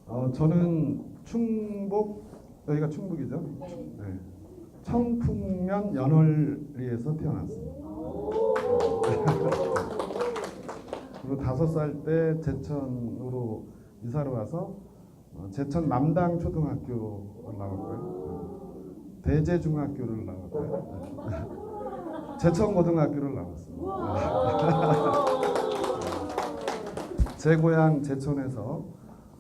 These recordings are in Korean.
저는 충북, 여기가 충북이죠. 네. 청풍면 연월리에서 태어났습니다. 그리고 5살 때 제천으로 이사를 와서 제천 남당 초등학교를 나왔고요. 대제 중학교를 나왔고요. 제천 고등학교를 나왔습니다. 제 고향 제천에서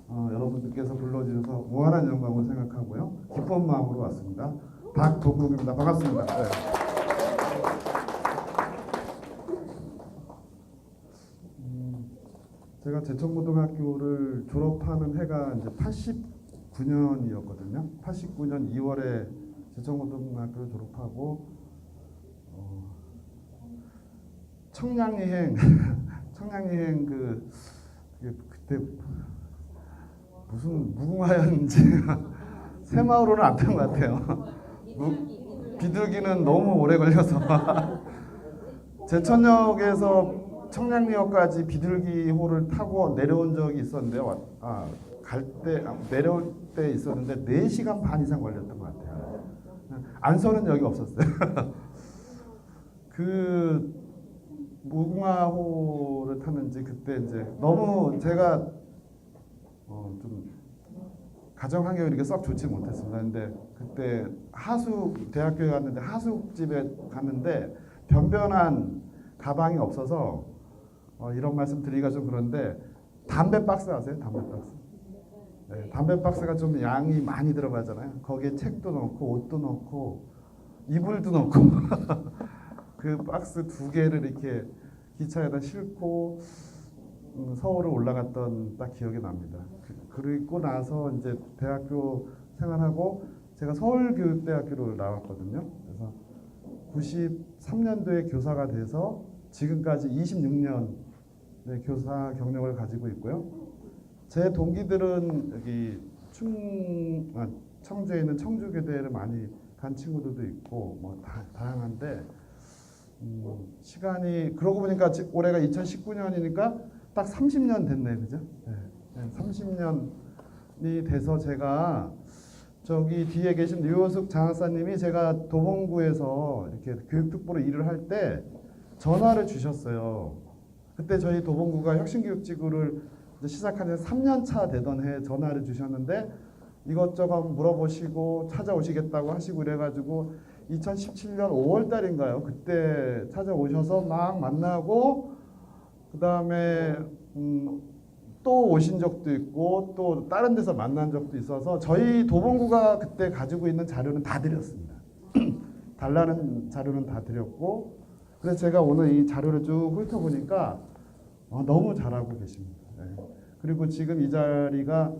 여러분들께서 불러주셔서 무한한 영광을 생각하고요. 기쁜 마음으로 왔습니다. 박동국입니다. 반갑습니다. 네. 제가 제천고등학교를 졸업하는 해가 이제 89년이었거든요. 89년 2월에 제천고등학교를 졸업하고 청량리행 청량리행 그때 무슨 무궁화였는지 새마을호는 안 탄 것 같아요. 비둘기는 너무 오래 걸려서 제천역에서 청량리역까지 비둘기호를 타고 내려온 적이 있었는데요. 내려올 때 있었는데 4시간 반 이상 걸렸던 것 같아요. 안서는 역이 없었어요. 그 무궁화호를 탔는지 그때 이제 너무 제가 좀 가정 환경이 이렇게 썩 좋지 못했습니다. 근데 그때 대학교에 갔는데 하숙집에 갔는데 변변한 가방이 없어서 이런 말씀 드리기가 좀 그런데 담배 박스 아세요? 담배 박스. 네, 담배 박스가 좀 양이 많이 들어가잖아요. 거기에 책도 넣고 옷도 넣고 이불도 넣고 그 박스 2개를 이렇게 기차에다 싣고 서울을 올라갔던 딱 기억이 납니다. 그리고 나서 이제 대학교 생활하고 제가 서울교육대학교를 나왔거든요. 그래서 93년도에 교사가 돼서 지금까지 26년 교사 경력을 가지고 있고요. 제 동기들은 여기 청주에 있는 청주교대를 많이 간 친구들도 있고 뭐 다양한데 시간이 그러고 보니까 올해가 2019년이니까 딱 30년 됐네, 그죠? 네, 30년이 돼서 제가 저기 뒤에 계신 류호숙 장학사님이 제가 도봉구에서 이렇게 교육특보로 일을 할 때 전화를 주셨어요. 그때 저희 도봉구가 혁신교육지구를 시작한 지 3년 차 되던 해에 전화를 주셨는데 이것저것 물어보시고 찾아오시겠다고 하시고 그래가지고 2017년 5월 달인가요? 그때 찾아오셔서 막 만나고 그 다음에 또 오신 적도 있고 또 다른 데서 만난 적도 있어서 저희 도봉구가 그때 가지고 있는 자료는 다 드렸습니다. 달라는 자료는 다 드렸고 그래서 제가 오늘 이 자료를 쭉 훑어보니까 너무 잘하고 계십니다. 네. 그리고 지금 이 자리가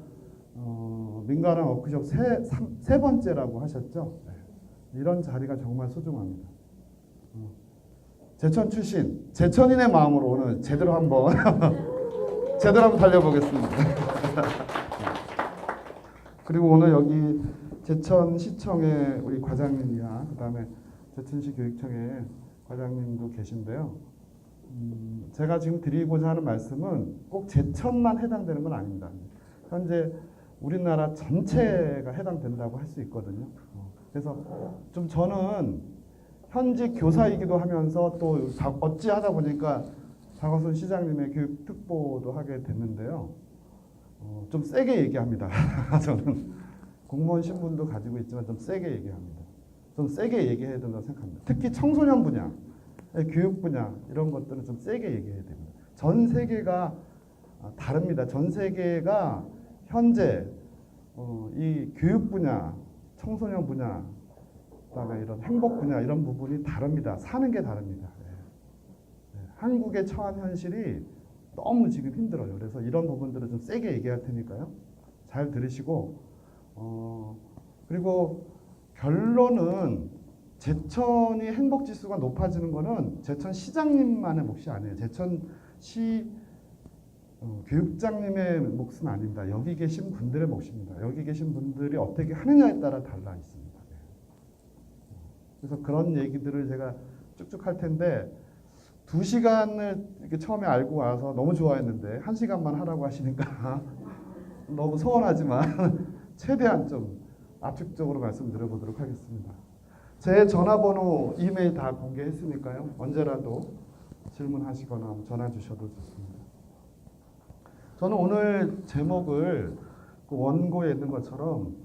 민가랑 워크숍 세 번째라고 하셨죠. 네. 이런 자리가 정말 소중합니다. 제천 출신, 제천인의 마음으로 오늘 제대로 한번 달려보겠습니다. 그리고 오늘 여기 제천시청의 우리 과장님이야, 그 다음에 제천시 교육청의 과장님도 계신데요. 제가 지금 드리고자 하는 말씀은 꼭 제천만 해당되는 건 아닙니다. 현재 우리나라 전체가 해당된다고 할 수 있거든요. 그래서 좀 저는 현직 교사이기도 하면서 또 어찌하다 보니까 박원순 시장님의 교육특보도 하게 됐는데요. 좀 세게 얘기합니다. 저는 공무원 신분도 가지고 있지만 좀 세게 얘기합니다. 좀 세게 얘기해야 된다고 생각합니다. 특히 청소년 분야, 교육 분야 이런 것들은 좀 세게 얘기해야 됩니다. 전 세계가 다릅니다. 전 세계가 현재 이 교육 분야, 청소년 분야, 그다음에 이런 행복 분야 이런 부분이 다릅니다. 사는 게 다릅니다. 한국의 처한 현실이 너무 지금 힘들어요. 그래서 이런 부분들을 좀 세게 얘기할 테니까요. 잘 들으시고 그리고 결론은 제천이 행복지수가 높아지는 거는 제천시장님만의 몫이 아니에요. 제천시 교육장님의 몫은 아닙니다. 여기 계신 분들의 몫입니다. 여기 계신 분들이 어떻게 하느냐에 따라 달라 있습니다. 그래서 그런 얘기들을 제가 쭉쭉 할 텐데 2시간을 이렇게 처음에 알고 와서 너무 좋아했는데 1시간만 하라고 하시니까 너무 소원하지만 최대한 좀 압축적으로 말씀드려보도록 하겠습니다. 제 전화번호, 이메일 다 공개했으니까요. 언제라도 질문하시거나 전화 주셔도 좋습니다. 저는 오늘 제목을 그 원고에 있는 것처럼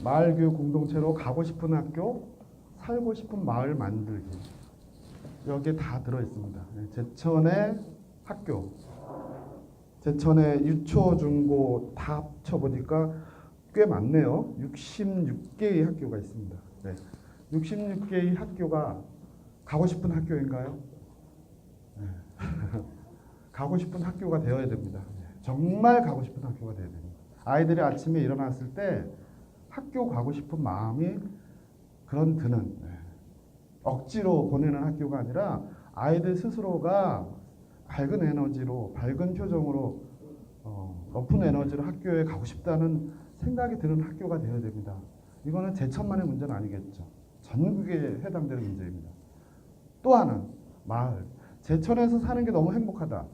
마을교육 공동체로 가고 싶은 학교, 살고 싶은 마을 만들기, 여기에 다 들어있습니다. 제천의 학교, 제천의 유초, 중고 다 합쳐보니까 꽤 많네요. 66개의 학교가 있습니다. 네. 66개의 학교가 가고 싶은 학교인가요? 네. 가고 싶은 학교가 되어야 됩니다. 정말 가고 싶은 학교가 되어야 됩니다. 아이들이 아침에 일어났을 때 학교 가고 싶은 마음이 그런 드는, 억지로 보내는 학교가 아니라 아이들 스스로가 밝은 에너지로, 밝은 표정으로, 높은 에너지로 학교에 가고 싶다는 생각이 드는 학교가 되어야 됩니다. 이거는 제천만의 문제는 아니겠죠. 전국에 해당되는 문제입니다. 또 하나, 마을. 제천에서 사는 게 너무 행복하다.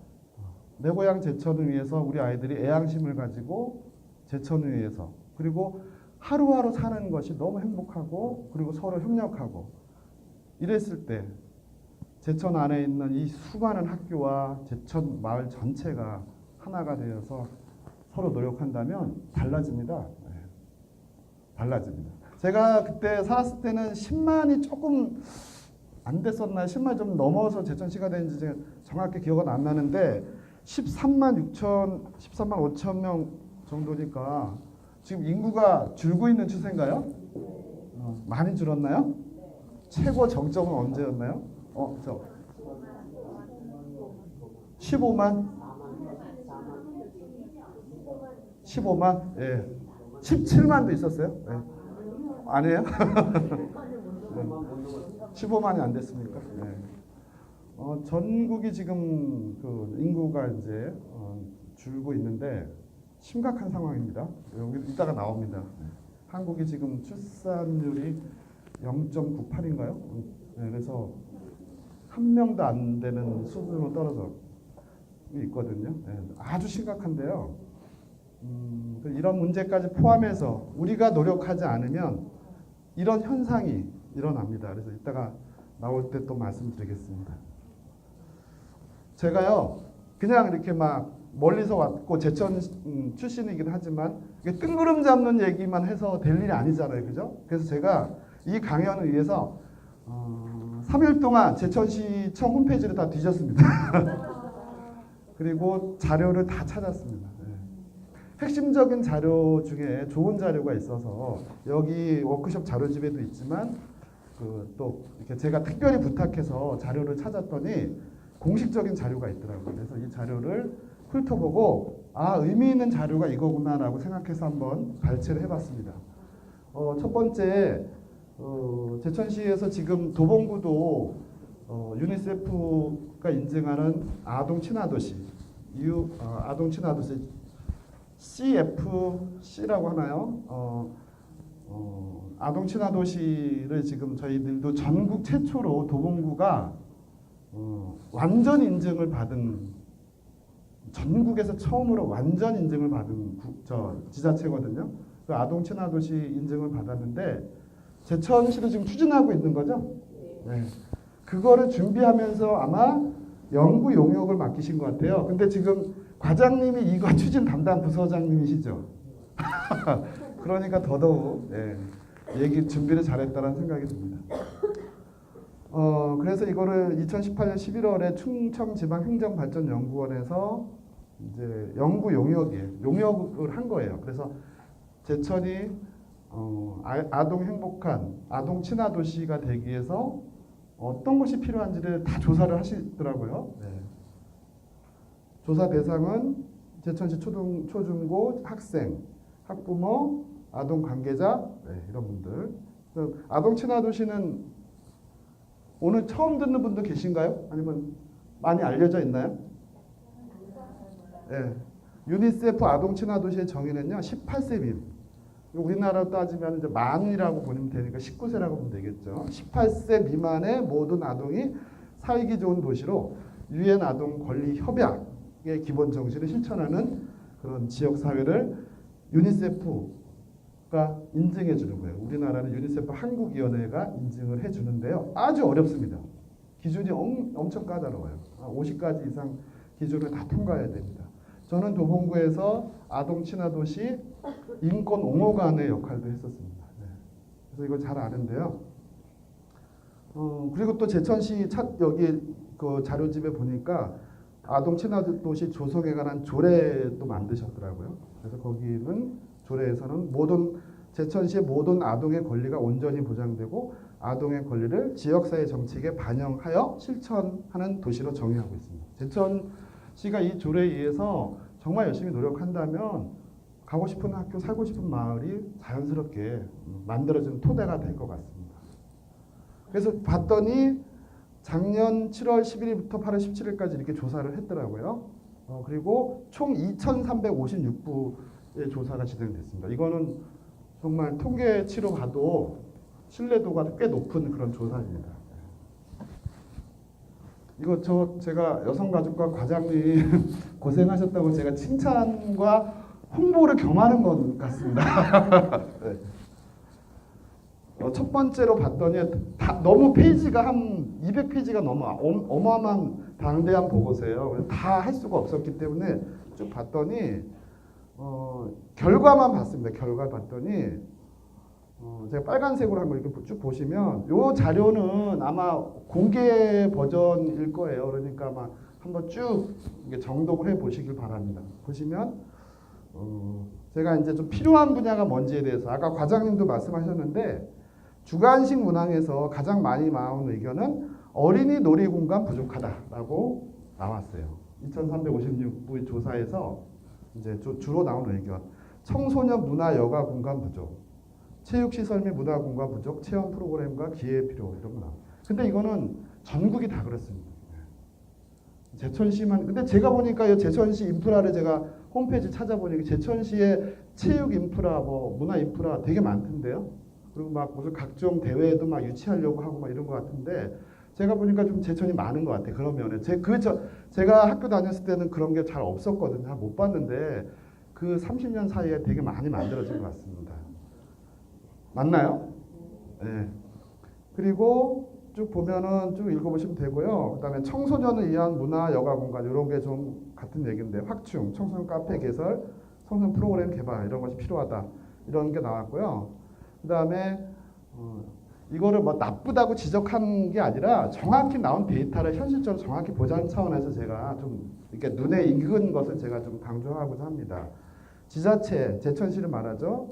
내 고향 제천을 위해서 우리 아이들이 애양심을 가지고 제천을 위해서, 그리고 하루하루 사는 것이 너무 행복하고, 그리고 서로 협력하고 이랬을 때 제천 안에 있는 이 수많은 학교와 제천 마을 전체가 하나가 되어서 서로 노력한다면 달라집니다. 네. 달라집니다. 제가 그때 살았을 때는 10만이 조금 안 됐었나요? 10만 좀 넘어서 제천시가 된지 제가 정확히 기억은 안 나는데 13만 5천 명 정도니까 지금 인구가 줄고 있는 추세인가요? 많이 줄었나요? 최고 정점은 언제였나요? 15만? 15만? 예. 17만도 있었어요? 예. 아니에요? 15만이 안 됐습니까? 예. 전국이 지금 그 인구가 이제 줄고 있는데 심각한 상황입니다. 여기 이따가 나옵니다. 한국이 지금 출산율이 0.98인가요? 그래서 한 명도 안 되는 수준으로 떨어져 있거든요. 아주 심각한데요. 이런 문제까지 포함해서 우리가 노력하지 않으면 이런 현상이 일어납니다. 그래서 이따가 나올 때 또 말씀드리겠습니다. 제가요, 그냥 이렇게 막 멀리서 왔고 제천 출신이긴 하지만 이게 뜬구름 잡는 얘기만 해서 될 일이 아니잖아요. 그죠? 그래서 제가 이 강연을 위해서 3일 동안 제천시청 홈페이지를 다 뒤졌습니다. 그리고 자료를 다 찾았습니다. 핵심적인 자료 중에 좋은 자료가 있어서 여기 워크숍 자료집에도 있지만 또 이렇게 제가 특별히 부탁해서 자료를 찾았더니 공식적인 자료가 있더라고요. 그래서 이 자료를 훑어보고 의미 있는 자료가 이거구나라고 생각해서 한번 발췌를 해봤습니다. 첫 번째, 제천시에서 지금 도봉구도 유니세프가 인증하는 아동 친화도시, 아동 친화도시 CFC라고 하나요? 아동 친화도시를 지금 저희들도 전국 최초로 도봉구가 완전 인증을 받은, 전국에서 처음으로 완전 인증을 받은 지자체거든요. 그 아동 친화도시 인증을 받았는데 제천시도 지금 추진하고 있는 거죠. 네. 그거를 준비하면서 아마 연구 용역을 맡기신 것 같아요. 근데 지금 과장님이 이거 추진 담당 부서장님이시죠. 그러니까 더더욱 얘기 준비를 잘했다는 생각이 듭니다. 그래서 이거를 2018년 11월에 충청지방행정발전연구원에서 이제 연구 용역을 한 거예요. 그래서 제천이 아동 행복한 아동 친화 도시가 되기 위해서 어떤 것이 필요한지를 다 조사를 하시더라고요. 조사 대상은 제천시 초중고 학생, 학부모, 아동 관계자 이런 분들. 아동 친화 도시는 오늘 처음 듣는 분도 계신가요? 아니면 많이 알려져 있나요? 유니세프 아동 친화 도시의 정의는요 18세 미만. 우리나라로 따지면 이제 만이라고 보면 되니까 19세라고 보면 되겠죠. 18세 미만의 모든 아동이 살기 좋은 도시로 유엔 아동 권리 협약의 기본 정신을 실천하는 그런 지역 사회를 유니세프가 인증해 주는 거예요. 우리나라는 유니세프 한국위원회가 인증을 해 주는데요. 아주 어렵습니다. 기준이 엄청 까다로워요. 50가지 이상 기준을 다 통과해야 됩니다. 저는 도봉구에서 아동 친화 도시 인권 옹호관의 역할도 했었습니다. 네. 그래서 이걸 잘 아는데요. 그리고 또 제천시 여기 그 자료집에 보니까 아동 친화 도시 조성에 관한 조례도 만드셨더라고요. 그래서 거기는 조례에서는 제천시의 모든 아동의 권리가 온전히 보장되고 아동의 권리를 지역사회 정책에 반영하여 실천하는 도시로 정의하고 있습니다. 제천시가 이 조례에 의해서 정말 열심히 노력한다면 가고 싶은 학교, 살고 싶은 마을이 자연스럽게 만들어지는 토대가 될 것 같습니다. 그래서 봤더니 작년 7월 11일부터 8월 17일까지 이렇게 조사를 했더라고요. 그리고 총 2,356부의 조사가 진행됐습니다. 이거는 정말 통계치로 봐도 신뢰도가 꽤 높은 그런 조사입니다. 이거 제가 여성가족과 과장님 고생하셨다고 제가 칭찬과 홍보를 겸하는 것 같습니다. 네. 첫 번째로 봤더니 너무 페이지가 한 200페이지가 넘어 어마어마한 방대한 보고서예요. 다 할 수가 없었기 때문에 쭉 봤더니 결과만 봤습니다. 결과 봤더니 제가 빨간색으로 한 거 이렇게 쭉 보시면 이 자료는 아마 공개 버전일 거예요. 그러니까 아마 한번 쭉 정독을 해 보시길 바랍니다. 보시면 제가 이제 좀 필요한 분야가 뭔지에 대해서 아까 과장님도 말씀하셨는데 주관식 문항에서 가장 많이 나온 의견은 어린이 놀이 공간 부족하다라고 나왔어요. 2,356부의 조사에서 이제 주로 나온 의견. 청소년 문화 여가 공간 부족, 체육시설 및 문화 공간 부족, 체험 프로그램과 기회 필요 이런 거 나와요. 근데 이거는 전국이 다 그렇습니다. 제천시만 근데 제가 보니까 제천시 인프라를 제가 홈페이지 찾아보니까 제천시의 체육 인프라, 문화 인프라 되게 많던데요. 그리고 막 무슨 각종 대회도 막 유치하려고 하고 막 이런 것 같은데 제가 보니까 좀 제천이 많은 것 같아요. 그런 면에 제가 학교 다녔을 때는 그런 게 잘 없었거든요. 잘 못 봤는데 그 30년 사이에 되게 많이 만들어진 것 같습니다. 맞나요? 네. 그리고 쭉 보면은 쭉 읽어보시면 되고요. 그다음에 청소년을 위한 문화 여가 공간 이런 게 좀 같은 얘기인데 확충, 청소년 카페 개설, 청소년 프로그램 개발 이런 것이 필요하다 이런 게 나왔고요. 그다음에 이거를 나쁘다고 지적한 게 아니라 정확히 나온 데이터를 현실적으로 정확히 보자는 차원에서 제가 좀 이렇게 눈에 익은 것을 제가 좀 강조하고자 합니다. 지자체, 제천시를 말하죠.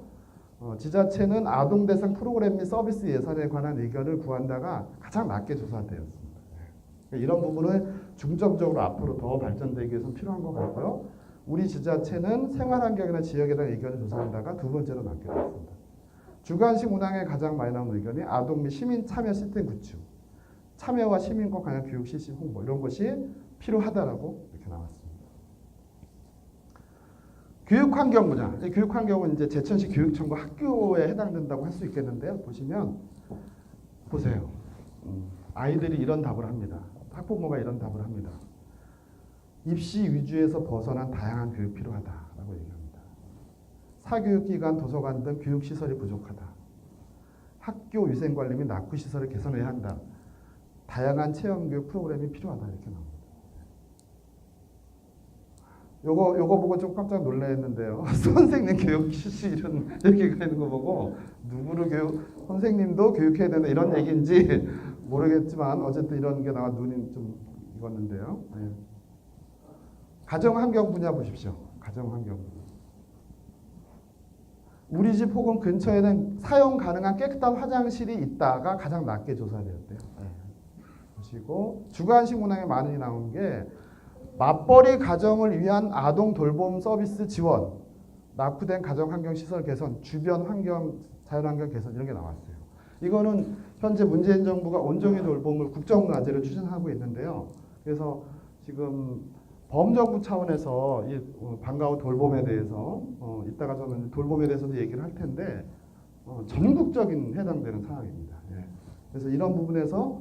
지자체는 아동 대상 프로그램 및 서비스 예산에 관한 의견을 구한다가 가장 낮게 조사되었습니다. 이런 부분을 중점적으로 앞으로 더 발전되기 위해서는 필요한 것 같고요. 우리 지자체는 생활환경이나 지역에 대한 의견을 조사한다가 두 번째로 낮게 되었습니다. 주관식 문항에 가장 많이 나온 의견이 아동 및 시민 참여 시스템 구축, 참여와 시민권 관련 교육 실시 홍보 이런 것이 필요하다라고 이렇게 나왔습니다. 교육환경 분야, 교육환경은 이제 제천시 교육청과 학교에 해당된다고 할 수 있겠는데요. 보세요. 아이들이 이런 답을 합니다. 학부모가 이런 답을 합니다. 입시 위주에서 벗어난 다양한 교육 필요하다라고 얘기합니다. 사교육기관, 도서관 등 교육시설이 부족하다. 학교 위생관리 및 낙후시설을 개선해야 한다. 다양한 체험교육 프로그램이 필요하다. 이렇게 나옵니다. 요거 보고 좀 깜짝 놀랐는데요. 선생님 교육 실시 이런 얘기가 있는 거 보고 누구를 선생님도 교육해야 된다 이런 얘기인지 모르겠지만 어쨌든 이런 게 나와 눈이 좀 익었는데요. 네. 가정환경 분야 보십시오. 가정환경 분야. 우리 집 혹은 근처에는 사용 가능한 깨끗한 화장실이 있다가 가장 낮게 조사되었대요. 네. 보시고 주관식 문항에 많이 나온 게 맞벌이 가정을 위한 아동 돌봄 서비스 지원, 낙후된 가정환경시설 개선, 주변 환경, 자연환경 개선 이런 게 나왔어요. 이거는 현재 문재인 정부가 온종일 돌봄을 국정과제를 추진하고 있는데요. 그래서 지금 범정부 차원에서 이 방과 후 돌봄에 대해서 이따가 저는 돌봄에 대해서도 얘기를 할 텐데 전국적인 해당되는 사항입니다. 예. 그래서 이런 부분에서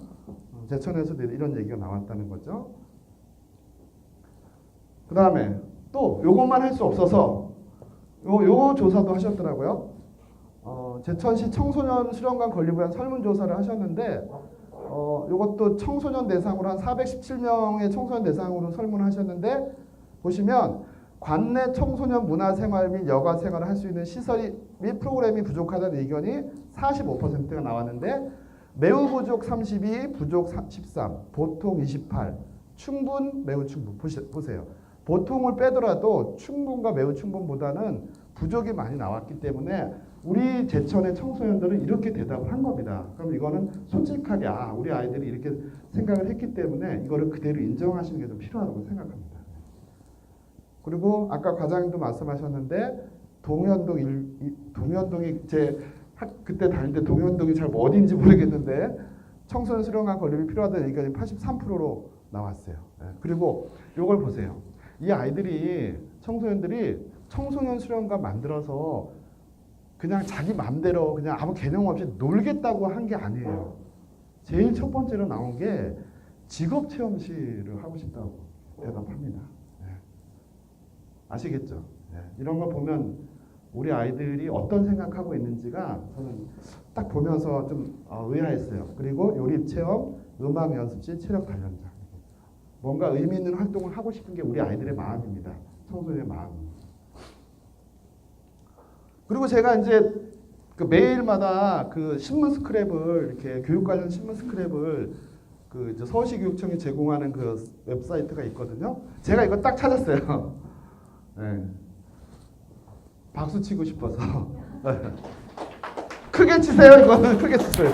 제천에서도 이런 얘기가 나왔다는 거죠. 그 다음에 또 요것만 할 수 없어서 요 조사도 하셨더라고요. 제천시 청소년 수련관 건립을 위한 설문조사를 하셨는데 요것도 청소년 대상으로 한 417명의 청소년 대상으로 설문을 하셨는데 보시면 관내 청소년 문화생활 및 여가생활을 할 수 있는 시설 및 프로그램이 부족하다는 의견이 45%가 나왔는데 매우 부족 32, 부족 13, 보통 28, 충분, 매우 충분. 보세요. 보통을 빼더라도 충분과 매우 충분보다는 부족이 많이 나왔기 때문에 우리 제천의 청소년들은 이렇게 대답을 한 겁니다. 그럼 이거는 솔직하게 우리 아이들이 이렇게 생각을 했기 때문에 이거를 그대로 인정하시는 게 좀 필요하다고 생각합니다. 그리고 아까 과장님도 말씀하셨는데 동현동이 제 그때 다닐 때 동현동이 잘 어딘지 모르겠는데 청소년 수련관 건립이 필요하다는 의견이 83%로 나왔어요. 그리고 이걸 보세요. 이 아이들이 청소년들이 청소년 수련관 만들어서 그냥 자기 맘대로 그냥 아무 개념 없이 놀겠다고 한 게 아니에요. 제일 첫 번째로 나온 게 직업체험실을 하고 싶다고 대답합니다. 아시겠죠? 이런 거 보면 우리 아이들이 어떤 생각하고 있는지가 저는 딱 보면서 좀 의아했어요. 그리고 요리체험, 음악연습실, 체력단련장. 뭔가 의미 있는 활동을 하고 싶은 게 우리 아이들의 마음입니다. 청소년의 마음. 그리고 제가 이제 그 매일마다 그 신문 스크랩을 이렇게 교육 관련 신문 스크랩을 그 이제 서울시교육청이 제공하는 그 웹사이트가 있거든요. 제가 이거 딱 찾았어요. 네. 박수 치고 싶어서. 크게 치세요. 이거는 크게 치세요.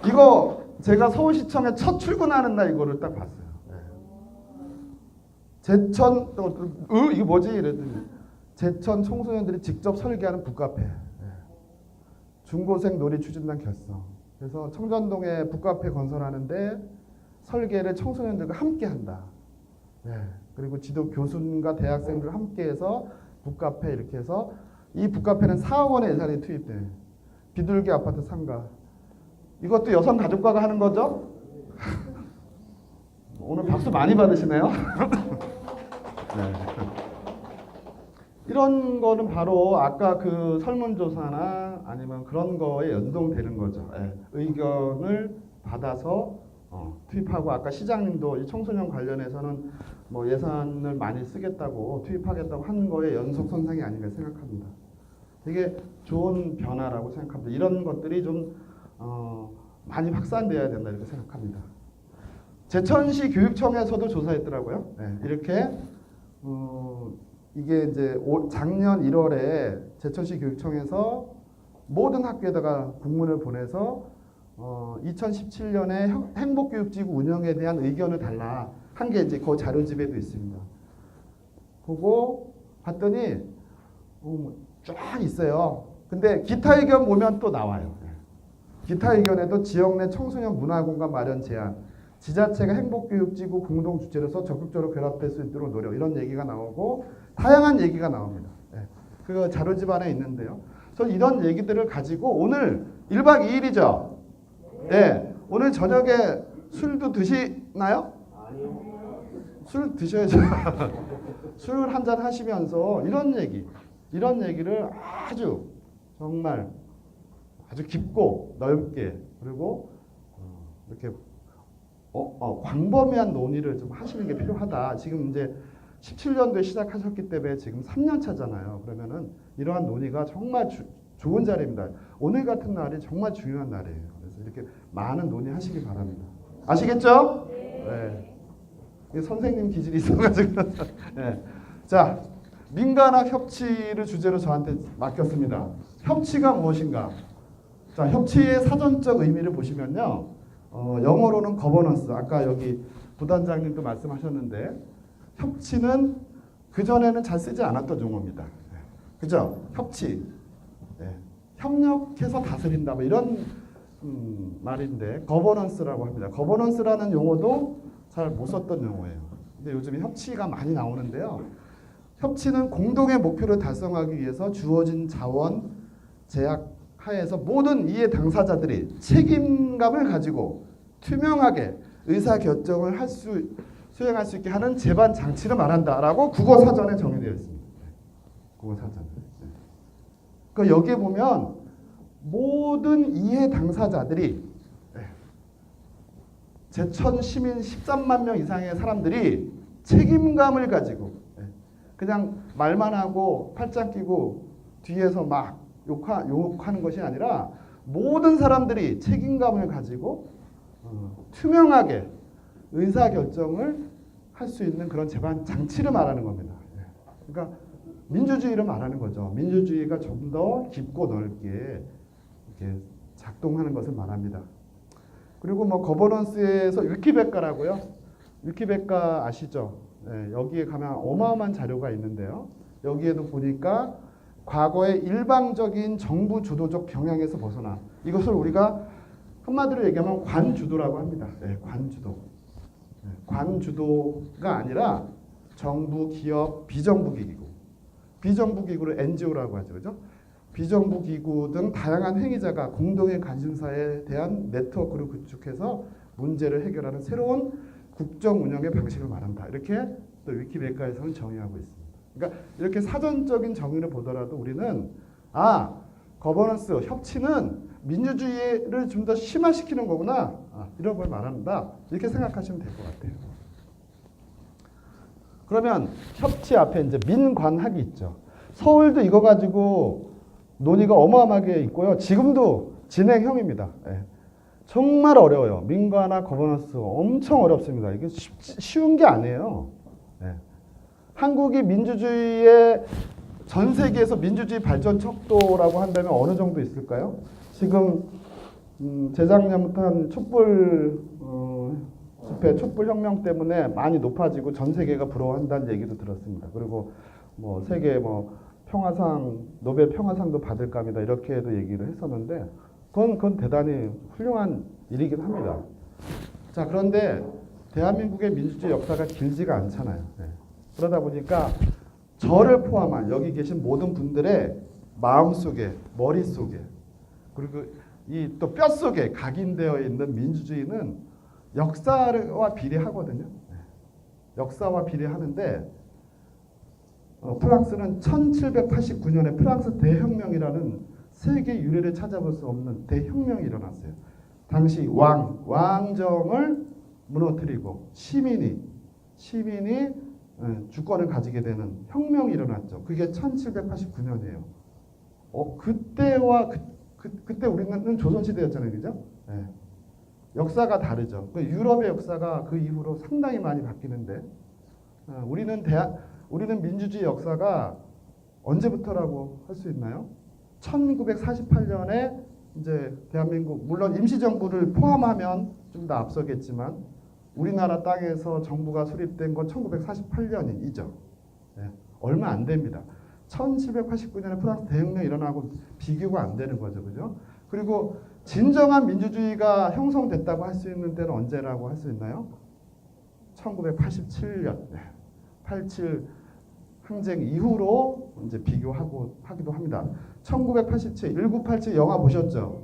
이거 제가 서울시청에 첫 출근하는 날 이거를 딱 봤어요. 제천 이게 뭐지? 이랬더니 제천 청소년들이 직접 설계하는 북카페. 중고생 놀이 추진단 결성. 그래서 청전동에 북카페 건설하는데 설계를 청소년들과 함께 한다. 그리고 지도 교수님과 대학생들 함께해서 북카페 이렇게 해서 이 북카페는 4억 원의 예산이 투입돼. 비둘기 아파트 상가. 이것도 여성가족과가 하는 거죠? 오늘 박수 많이 받으시네요. 이런 거는 바로 아까 그 설문조사나 아니면 그런 거에 연동되는 거죠. 의견을 받아서 투입하고 아까 시장님도 이 청소년 관련해서는 뭐 예산을 많이 쓰겠다고 투입하겠다고 하는 거에 연속선상이 아닌가 생각합니다. 되게 좋은 변화라고 생각합니다. 이런 것들이 좀 많이 확산돼야 된다 이렇게 생각합니다. 제천시 교육청에서도 조사했더라고요. 이렇게 이게 이제 작년 1월에 제천시 교육청에서 모든 학교에다가 공문을 보내서 2017년에 행복교육지구 운영에 대한 의견을 달라 한 게 이제 그 자료집에도 있습니다. 보고 봤더니 쫙 있어요. 근데 기타 의견 보면 또 나와요. 기타 의견에도 지역 내 청소년 문화공간 마련 제안, 지자체가 행복교육지구 공동주체로서 적극적으로 결합될 수 있도록 노력 이런 얘기가 나오고 다양한 얘기가 나옵니다. 그 자료집 안에 있는데요. 저는 이런 얘기들을 가지고 오늘 1박 2일이죠. 오늘 저녁에 술도 드시나요? 아니요. 술 드셔야죠. 술 한잔 하시면서 이런 얘기를 아주 정말 아주 깊고 넓게 그리고 이렇게 광범위한 논의를 좀 하시는 게 필요하다. 지금 이제 17년도에 시작하셨기 때문에 지금 3년 차잖아요. 그러면은 이러한 논의가 정말 좋은 자리입니다. 오늘 같은 날이 정말 중요한 날이에요. 그래서 이렇게 많은 논의하시기 바랍니다. 아시겠죠? 네. 선생님 기질이 있어가지고. 자, 민간학 협치를 주제로 저한테 맡겼습니다. 협치가 무엇인가? 자, 협치의 사전적 의미를 보시면요. 영어로는 거버넌스. 아까 여기 부단장님도 말씀하셨는데 협치는 그전에는 잘 쓰지 않았던 용어입니다. 그죠? 협치. 협력해서 다스린다. 뭐 이런 말인데 거버넌스라고 합니다. 거버넌스라는 용어도 잘 못 썼던 용어예요. 근데 요즘에 협치가 많이 나오는데요. 협치는 공동의 목표를 달성하기 위해서 주어진 자원, 제약 하에서 모든 이해 당사자들이 책임감을 가지고 투명하게 의사결정을 할 수 수행할 수 있게 하는 제반 장치를 말한다라고 국어사전에 정의되어 있습니다. 국어사전. 그러니까 여기에 보면 모든 이해 당사자들이 제천 시민 13만 명 이상의 사람들이 책임감을 가지고 그냥 말만 하고 팔짱 끼고 뒤에서 막 욕하는 것이 아니라 모든 사람들이 책임감을 가지고 투명하게 의사결정을 할 수 있는 그런 제반 장치를 말하는 겁니다. 그러니까 민주주의를 말하는 거죠. 민주주의가 좀 더 깊고 넓게 이렇게 작동하는 것을 말합니다. 그리고 뭐 거버넌스에서 위키백과라고요. 위키백과 아시죠? 네, 여기에 가면 어마어마한 자료가 있는데요. 여기에도 보니까 과거의 일방적인 정부 주도적 경향에서 벗어나 이것을 우리가 한마디로 얘기하면 관주도라고 합니다. 네, 관주도. 네, 관주도가 아니라 정부, 기업, 비정부 기구. 비정부 기구를 NGO라고 하죠. 그죠? 비정부 기구 등 다양한 행위자가 공동의 관심사에 대한 네트워크를 구축해서 문제를 해결하는 새로운 국정 운영의 방식을 말한다. 이렇게 또 위키백과에서는 정의하고 있습니다. 그러니까 이렇게 사전적인 정의를 보더라도 우리는 거버넌스, 협치는 민주주의를 좀 더 심화시키는 거구나. 이런 걸 말한다. 이렇게 생각하시면 될 것 같아요. 그러면 협치 앞에 이제 민관학이 있죠. 서울도 이거 가지고 논의가 어마어마하게 있고요. 지금도 진행형입니다. 정말 어려워요. 민관학 거버넌스 엄청 어렵습니다. 이게 쉬운 게 아니에요. 한국이 민주주의의 전 세계에서 민주주의 발전 척도라고 한다면 어느 정도 있을까요? 지금 재작년부터 한 촛불 집회, 촛불혁명 때문에 많이 높아지고 전 세계가 부러워한다는 얘기도 들었습니다. 그리고 뭐 세계 평화상, 노벨 평화상도 받을 감이다 이렇게도 얘기를 했었는데 그건 대단히 훌륭한 일이긴 합니다. 자, 그런데 대한민국의 민주주의 역사가 길지가 않잖아요. 그러다 보니까 저를 포함한 여기 계신 모든 분들의 마음속에, 머릿속에 그리고 이 또 뼛속에 각인되어 있는 민주주의는 역사와 비례하거든요. 역사와 비례하는데 프랑스는 1789년에 프랑스 대혁명이라는 세계 유례를 찾아볼 수 없는 대혁명이 일어났어요. 당시 왕정을 무너뜨리고 시민이 주권을 가지게 되는 혁명이 일어났죠. 그게 1789년이에요. 그때 우리는 조선시대였잖아요. 그죠? 역사가 다르죠. 유럽의 역사가 그 이후로 상당히 많이 바뀌는데 우리는 민주주의 역사가 언제부터라고 할 수 있나요? 1948년에 이제 대한민국 물론 임시정부를 포함하면 좀 더 앞서겠지만 우리나라 땅에서 정부가 수립된 건 1948년이죠. 얼마 안 됩니다. 1789년에 프랑스 대혁명이 일어나고 비교가 안 되는 거죠. 그죠? 그리고 진정한 민주주의가 형성됐다고 할 수 있는 때는 언제라고 할 수 있나요? 1987년. 87 항쟁 이후로 이제 하기도 합니다. 1987, 1987 영화 보셨죠?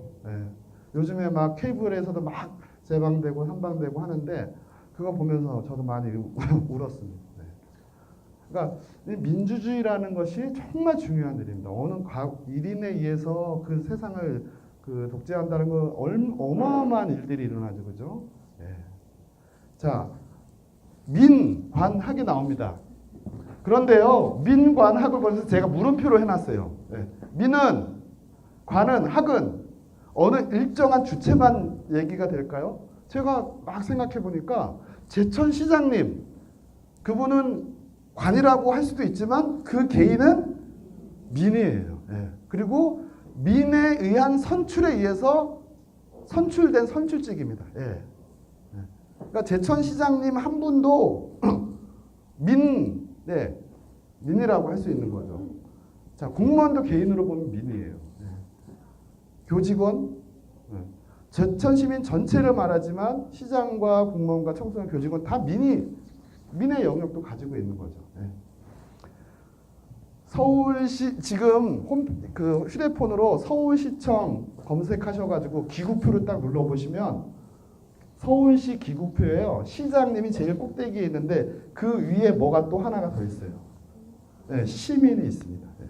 요즘에 막 케이블에서도 막 재방되고 한방되고 하는데 그거 보면서 저도 많이 울었습니다. 그러니까 민주주의라는 것이 정말 중요한 일입니다. 어느 일인에 의해서 그 세상을 독재한다는 건 어마어마한 일들이 일어나죠. 그죠? 자, 민관학이 나옵니다. 그런데요, 민관학을 보면서 제가 물음표로 해놨어요. 민은, 관은, 학은 어느 일정한 주체만 얘기가 될까요? 제가 막 생각해 보니까 제천시장님, 그분은 관이라고 할 수도 있지만 그 개인은 민이에요. 그리고 민에 의한 선출에 의해서 선출된 선출직입니다. 그러니까 제천시장님 한 분도 민이라고 할 수 있는 거죠. 자, 공무원도 개인으로 보면 민이에요. 교직원, 제천시민 전체를 말하지만 시장과 공무원과 청소년, 교직원 다 민의 영역도 가지고 있는 거죠. 서울시 지금 휴대폰으로 서울시청 검색하셔가지고 기구표를 딱 눌러보시면 서울시 기구표예요. 시장님이 제일 꼭대기에 있는데 그 위에 뭐가 또 하나가 더 있어요. 네, 시민이 있습니다. 네.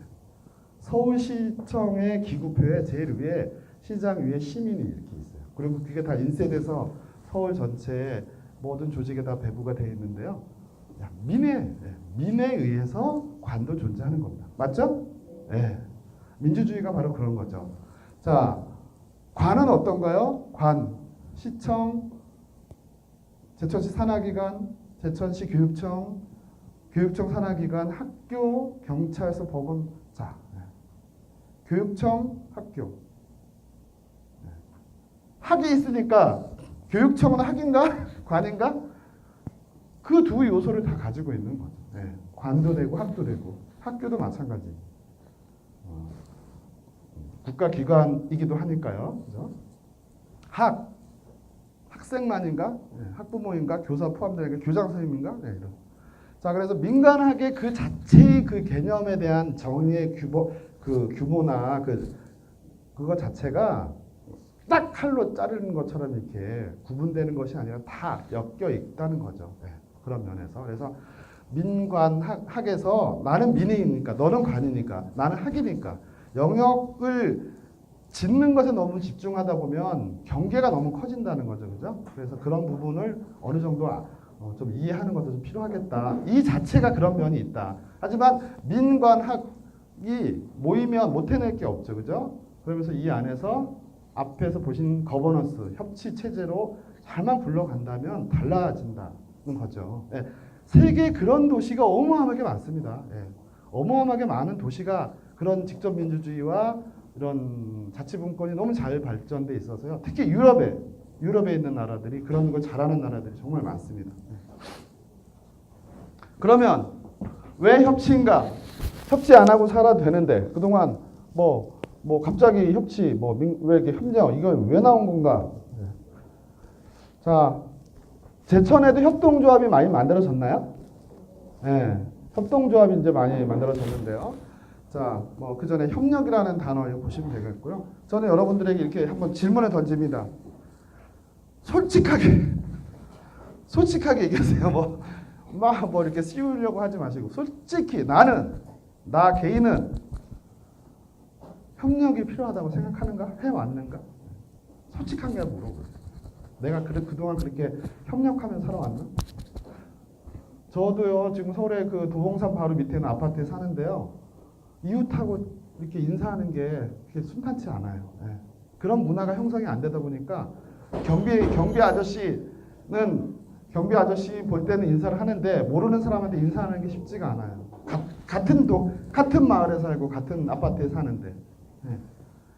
서울시청의 기구표에 제일 위에 시장 위에 시민이 이렇게 있어요. 그리고 그게 다 인쇄돼서 서울 전체에 모든 조직에 다 배부가 되어 있는데요. 민에 의해서 관도 존재하는 겁니다. 맞죠? 네. 민주주의가 바로 그런 거죠. 자, 관은 어떤가요? 관, 시청, 제천시 산하기관, 제천시 교육청, 교육청 산하기관, 학교, 경찰서, 법원. 자, 교육청, 학교. 학이 있으니까 교육청은 학인가? 관인가? 그 두 요소를 다 가지고 있는 거죠. 네. 관도 되고 학도 되고 학교도 마찬가지. 국가기관이기도 하니까요. 그죠? 학생만인가? 네. 학부모인가? 교사 포함되는 교장 선생님인가? 네, 이런. 자, 그래서 민간학의 그 자체의 그 개념에 대한 정의의 규모나 그거 자체가 딱 칼로 자르는 것처럼 이렇게 구분되는 것이 아니라 다 엮여 있다는 거죠. 네, 그런 면에서. 그래서 민관학에서 나는 민이니까 너는 관이니까 나는 학이니까 영역을 짓는 것에 너무 집중하다 보면 경계가 너무 커진다는 거죠. 그죠? 그래서 그런 부분을 어느 정도 좀 이해하는 것도 좀 필요하겠다. 이 자체가 그런 면이 있다. 하지만 민관학이 모이면 못 해낼 게 없죠. 그죠? 그러면서 이 안에서 앞에서 보신 거버넌스, 협치 체제로 잘만 굴러간다면 달라진다는 거죠. 예. 세계에 그런 도시가 어마어마하게 많습니다. 예. 어마어마하게 많은 도시가 그런 직접민주주의와 이런 자치분권이 너무 잘 발전돼 있어서요. 특히 유럽에 있는 나라들이 그런 걸 잘하는 나라들이 정말 많습니다. 예. 그러면 왜 협치인가? 협치 안 하고 살아도 되는데 그동안 뭐 갑자기 협치, 왜 이렇게 협력, 이거 왜 나온 건가? 네. 자, 제천에도 협동조합이 많이 만들어졌나요? 네, 협동조합이 이제 많이 만들어졌는데요. 자, 그 전에 협력이라는 단어를 보시면 되겠고요. 저는 여러분들에게 이렇게 한번 질문을 던집니다. 솔직하게 얘기하세요. 이렇게 씌우려고 하지 마시고, 솔직히 나 개인은 협력이 필요하다고 생각하는가? 해왔는가? 솔직하게 물어보세요. 내가 그동안 그렇게 협력하며 살아왔나? 저도요, 지금 서울에 그 도봉산 바로 밑에 있는 아파트에 사는데요. 이웃하고 이렇게 인사하는 게 그렇게 순탄치 않아요. 네. 그런 문화가 형성이 안 되다 보니까 경비 아저씨 볼 때는 인사를 하는데 모르는 사람한테 인사하는 게 쉽지가 않아요. 같은 마을에 살고 같은 아파트에 사는데. 네.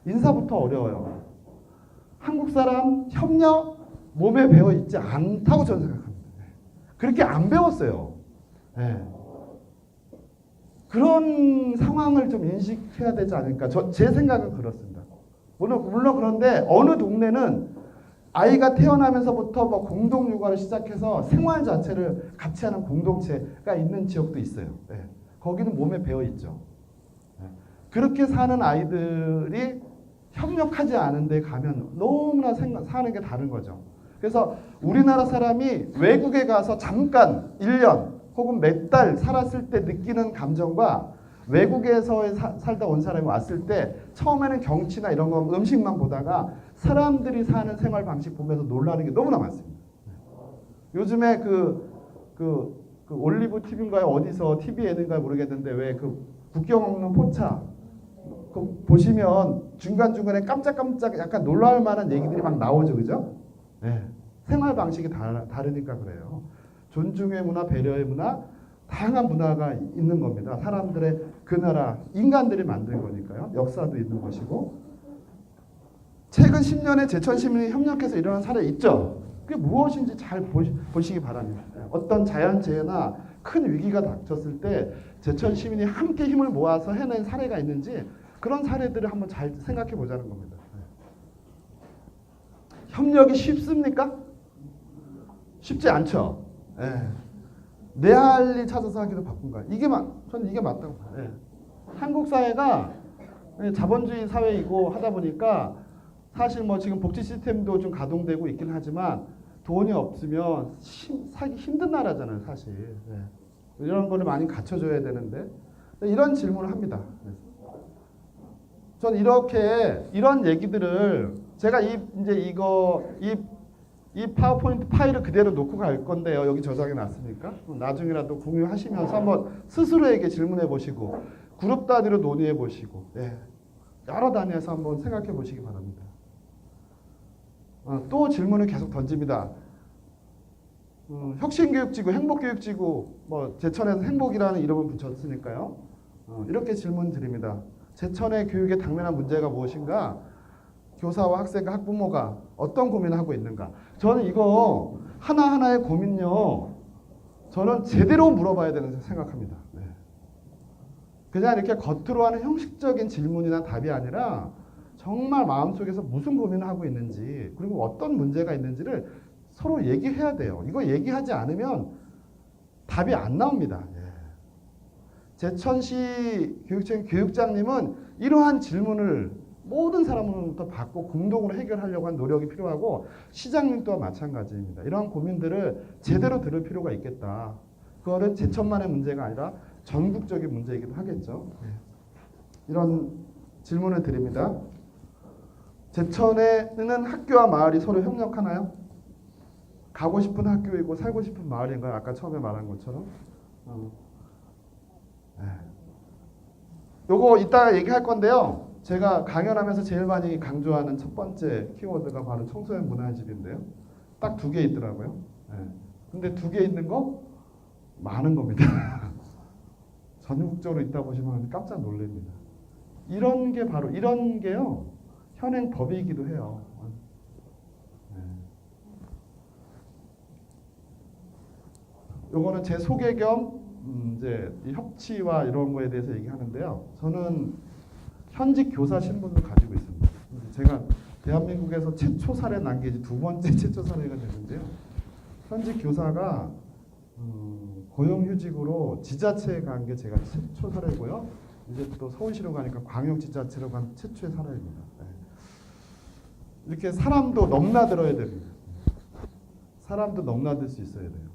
인사부터 어려워요. 한국 사람 협력 몸에 배어 있지 않다고 저는 생각합니다. 그렇게 안 배웠어요. 네. 그런 상황을 좀 인식해야 되지 않을까. 제 생각은 그렇습니다. 물론 그런데 어느 동네는 아이가 태어나면서부터 공동 육아를 시작해서 생활 자체를 같이 하는 공동체가 있는 지역도 있어요. 네. 거기는 몸에 배어 있죠. 그렇게 사는 아이들이 협력하지 않은 데 가면 너무나 사는 게 다른 거죠. 그래서 우리나라 사람이 외국에 가서 잠깐 1년 혹은 몇 달 살았을 때 느끼는 감정과 외국에서 살다 온 사람이 왔을 때 처음에는 경치나 이런 거 음식만 보다가 사람들이 사는 생활 방식 보면서 놀라는 게 너무나 많습니다. 요즘에 그 올리브 TV인가요? 어디서 TV 예능인가 모르겠는데 왜 국경 없는 포차 보시면 중간중간에 깜짝깜짝 약간 놀랄 만한 얘기들이 막 나오죠. 그죠? 네. 생활 방식이 다르니까 그래요. 존중의 문화, 배려의 문화, 다양한 문화가 있는 겁니다. 사람들의 그 나라, 인간들이 만든 거니까요. 역사도 있는 것이고. 최근 10년에 제천 시민이 협력해서 일어난 사례 있죠? 그게 무엇인지 잘 보시기 바랍니다. 어떤 자연재해나 큰 위기가 닥쳤을 때 제천 시민이 함께 힘을 모아서 해낸 사례가 있는지 그런 사례들을 한번 잘 생각해 보자는 겁니다. 협력이 쉽습니까? 쉽지 않죠. 내 할 일 찾아서 하기도 바쁜가. 저는 이게 맞다고 봐요. 한국 사회가 자본주의 사회이고 하다 보니까 사실 지금 복지 시스템도 좀 가동되고 있긴 하지만 돈이 없으면 살기 힘든 나라잖아요, 사실. 네. 이런 거를 많이 갖춰줘야 되는데 이런 질문을 합니다. 전 이런 얘기들을 제가 이 파워포인트 파일을 그대로 놓고 갈 건데요. 여기 저장해 놨으니까 나중에라도 공유하시면서 한번 스스로에게 질문해 보시고 그룹 단위로 논의해 보시고 여러 단위에서 한번 생각해 보시기 바랍니다. 또 질문을 계속 던집니다. 혁신교육지구, 행복교육지구, 제천에서 행복이라는 이름을 붙였으니까요. 이렇게 질문 드립니다. 제천의 교육의 당면한 문제가 무엇인가? 교사와 학생과 학부모가 어떤 고민을 하고 있는가? 저는 이거 하나하나의 고민요. 저는 제대로 물어봐야 되는 생각합니다. 그냥 이렇게 겉으로 하는 형식적인 질문이나 답이 아니라 정말 마음속에서 무슨 고민을 하고 있는지 그리고 어떤 문제가 있는지를 서로 얘기해야 돼요. 이거 얘기하지 않으면 답이 안 나옵니다. 제천시 교육청 교육장님은 이러한 질문을 모든 사람으로부터 받고 공동으로 해결하려고 하는 노력이 필요하고 시장님 또한 마찬가지입니다. 이러한 고민들을 제대로 들을 필요가 있겠다. 그거는 제천만의 문제가 아니라 전국적인 문제이기도 하겠죠. 이런 질문을 드립니다. 제천에는 학교와 마을이 서로 협력하나요? 가고 싶은 학교이고 살고 싶은 마을인가요? 아까 처음에 말한 것처럼. 요거 이따가 얘기할 건데요. 제가 강연하면서 제일 많이 강조하는 첫 번째 키워드가 바로 청소년 문화집인데요. 딱 2개 있더라고요. 근데 2개 있는 거 많은 겁니다. 전국적으로 있다 보시면 깜짝 놀랍니다. 이런 게요. 현행 법이기도 해요. 요거는 제 소개 겸 이제 이 협치와 이런 거에 대해서 얘기하는데요. 저는 현직 교사 신분을 가지고 있습니다. 제가 대한민국에서 최초 사례 난 게 이제 2번째 최초 사례가 되는데요. 현직 교사가 고용휴직으로 지자체에 간 게 제가 최초 사례고요. 이제 또 서울시로 가니까 광역지자체로 간 최초의 사례입니다. 이렇게 사람도 넘나들어야 됩니다. 사람도 넘나들 수 있어야 돼요.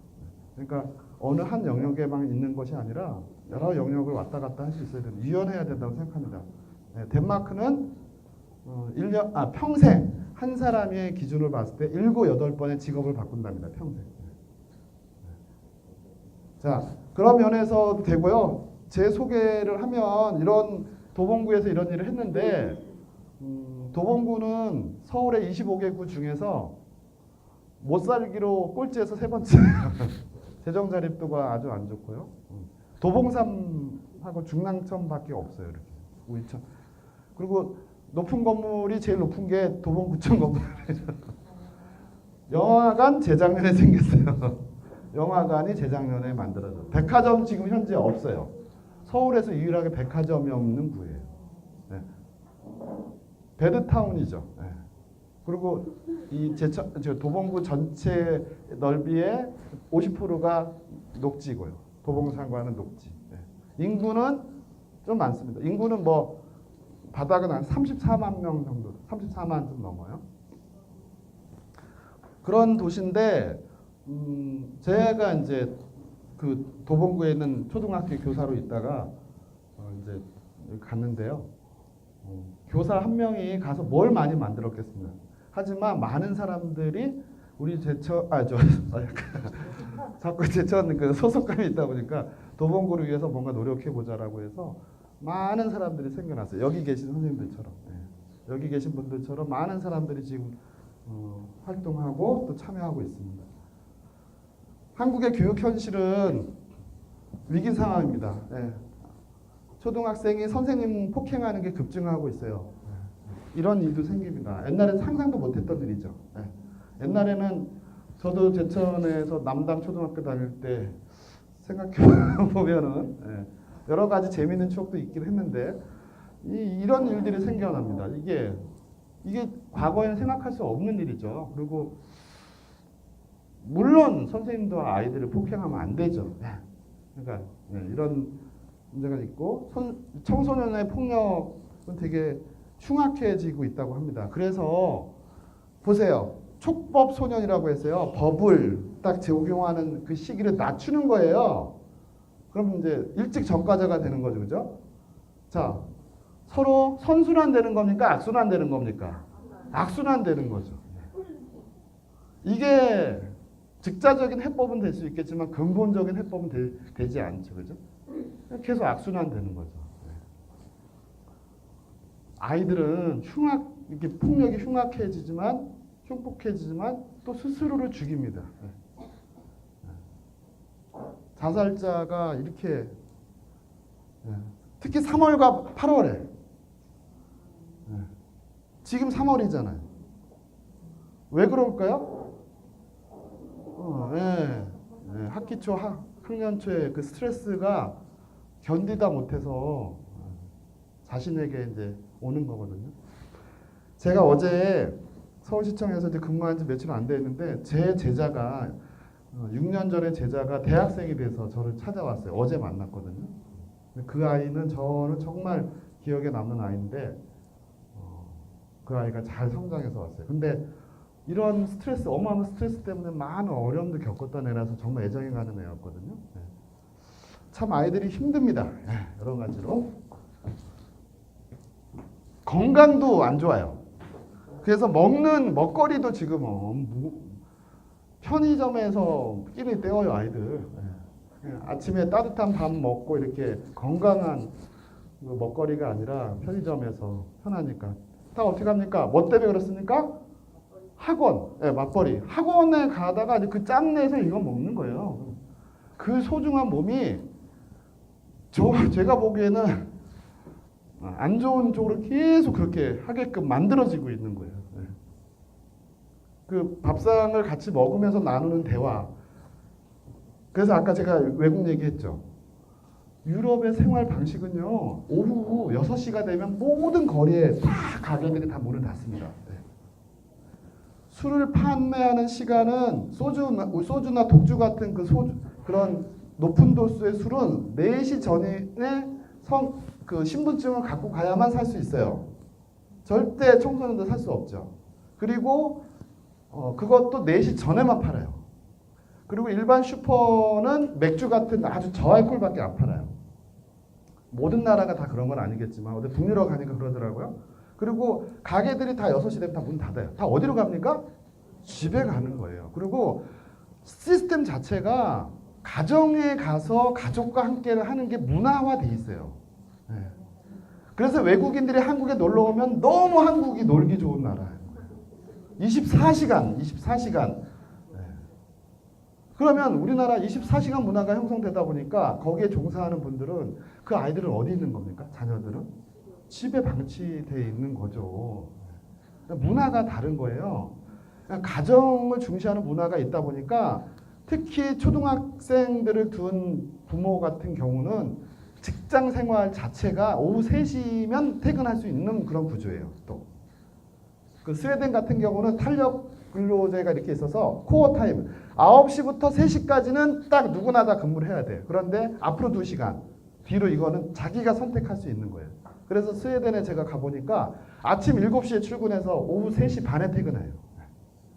그러니까 어느 한 영역에만 있는 것이 아니라 여러 영역을 왔다 갔다 할 수 있어야 됩니다. 유연해야 된다고 생각합니다. 덴마크는 평생 한 사람의 기준을 봤을 때 7, 8번의 직업을 바꾼답니다. 평생. 자, 그런 면에서 되고요. 제 소개를 하면 이런 도봉구에서 이런 일을 했는데 도봉구는 서울의 25개 구 중에서 못 살기로 꼴찌에서 3번째. 재정 자립도가 아주 안 좋고요. 도봉삼하고 중랑천밖에 없어요. 이렇게 우이천. 그리고 높은 건물이 제일 높은 게 도봉구청 건물이죠. 영화관 재작년에 생겼어요. 영화관이 재작년에 만들어졌어요. 백화점 지금 현재 없어요. 서울에서 유일하게 백화점이 없는 구예요. 베드타운이죠. 그리고 이 도봉구 전체 넓이의 50%가 녹지고요. 도봉산과는 녹지. 인구는 좀 많습니다. 인구는 바닥은 한 34만 명 정도, 34만 좀 넘어요. 그런 도시인데 제가 이제 그 도봉구에 있는 초등학교 교사로 있다가 이제 갔는데요. 교사 한 명이 가서 뭘 많이 만들었겠습니까? 하지만 많은 사람들이 우리 자꾸 제천 그 소속감이 있다 보니까 도봉구를 위해서 뭔가 노력해 보자라고 해서 많은 사람들이 생겨났어요. 여기 계신 선생님들처럼, 여기 계신 분들처럼 많은 사람들이 지금 활동하고 또 참여하고 있습니다. 한국의 교육 현실은 위기 상황입니다. 초등학생이 선생님 폭행하는 게 급증하고 있어요. 이런 일도 생깁니다. 옛날엔 상상도 못했던 일이죠. 옛날에는 저도 제천에서 남당 초등학교 다닐 때 생각해 보면은 여러 가지 재미있는 추억도 있긴 했는데 이런 일들이 생겨납니다. 이게 과거에는 생각할 수 없는 일이죠. 그리고 물론 선생님도 아이들을 폭행하면 안 되죠. 그러니까 이런 문제가 있고 청소년의 폭력은 되게 흉악해지고 있다고 합니다. 그래서 보세요. 촉법 소년이라고 해서요. 법을 딱 적용하는 그 시기를 낮추는 거예요. 그럼 이제 일찍 전과자가 되는 거죠. 그죠? 자, 서로 선순환 되는 겁니까? 악순환 되는 겁니까? 악순환 되는 거죠. 이게 즉자적인 해법은 될 수 있겠지만 근본적인 해법은 되지 않죠. 그죠? 계속 악순환 되는 거죠. 아이들은 이렇게 폭력이 흉폭해지지만 또 스스로를 죽입니다. 자살자가 이렇게 특히 3월과 8월에 지금 3월이잖아요. 왜 그럴까요? 학기 초, 학년 초에 그 스트레스가 견디다 못해서 자신에게 이제 오는 거거든요. 제가 어제 서울시청에서 이제 근무한 지 며칠 안 됐는데 제 제자가 6년 전에 제자가 대학생이 돼서 저를 찾아왔어요. 어제 만났거든요. 그 아이는 저는 정말 기억에 남는 아이인데 그 아이가 잘 성장해서 왔어요. 근데 이런 스트레스, 어마어마한 스트레스 때문에 많은 어려움도 겪었던 애라서 정말 애정이 가는 애였거든요. 참 아이들이 힘듭니다. 여러 가지로. 건강도 안 좋아요. 그래서 먹는 먹거리도 지금 편의점에서 끼니 때워요, 아이들. 아침에 따뜻한 밥 먹고 이렇게 건강한 먹거리가 아니라 편의점에서 편하니까. 다 어떻게 합니까? 뭐 때문에 그렇습니까? 학원, 맞벌이. 학원에 가다가 그 짬내서 이거 먹는 거예요. 그 소중한 몸이 제가 보기에는 안 좋은 쪽으로 계속 그렇게 하게끔 만들어지고 있는 거예요. 그 밥상을 같이 먹으면서 나누는 대화. 그래서 아까 제가 외국 얘기했죠. 유럽의 생활 방식은요. 오후 6시가 되면 모든 거리에 다 가게들이 다 문을 닫습니다. 술을 판매하는 시간은 소주나 독주 같은 그런 높은 도수의 술은 4시 전에 그 신분증을 갖고 가야만 살 수 있어요. 절대 청소년들 살 수 없죠. 그리고 그것도 4시 전에만 팔아요. 그리고 일반 슈퍼는 맥주 같은 아주 저알코올밖에 안 팔아요. 모든 나라가 다 그런 건 아니겠지만 어디 북유럽 가니까 그러더라고요. 그리고 가게들이 다 6시 되면 다 문 닫아요. 다 어디로 갑니까? 집에 가는 거예요. 그리고 시스템 자체가 가정에 가서 가족과 함께 하는 게 문화화돼 있어요. 그래서 외국인들이 한국에 놀러 오면 너무 한국이 놀기 좋은 나라예요. 24시간. 그러면 우리나라 24시간 문화가 형성되다 보니까 거기에 종사하는 분들은 그 아이들은 어디 있는 겁니까? 자녀들은? 집에 방치되어 있는 거죠. 문화가 다른 거예요. 가정을 중시하는 문화가 있다 보니까 특히 초등학생들을 둔 부모 같은 경우는 직장 생활 자체가 오후 3시면 퇴근할 수 있는 그런 구조예요. 또 그 스웨덴 같은 경우는 탄력 근로제가 이렇게 있어서 코어 타임 9시부터 3시까지는 딱 누구나 다 근무를 해야 돼. 그런데 앞으로 2시간 뒤로 이거는 자기가 선택할 수 있는 거예요. 그래서 스웨덴에 제가 가보니까 아침 7시에 출근해서 오후 3시 반에 퇴근해요.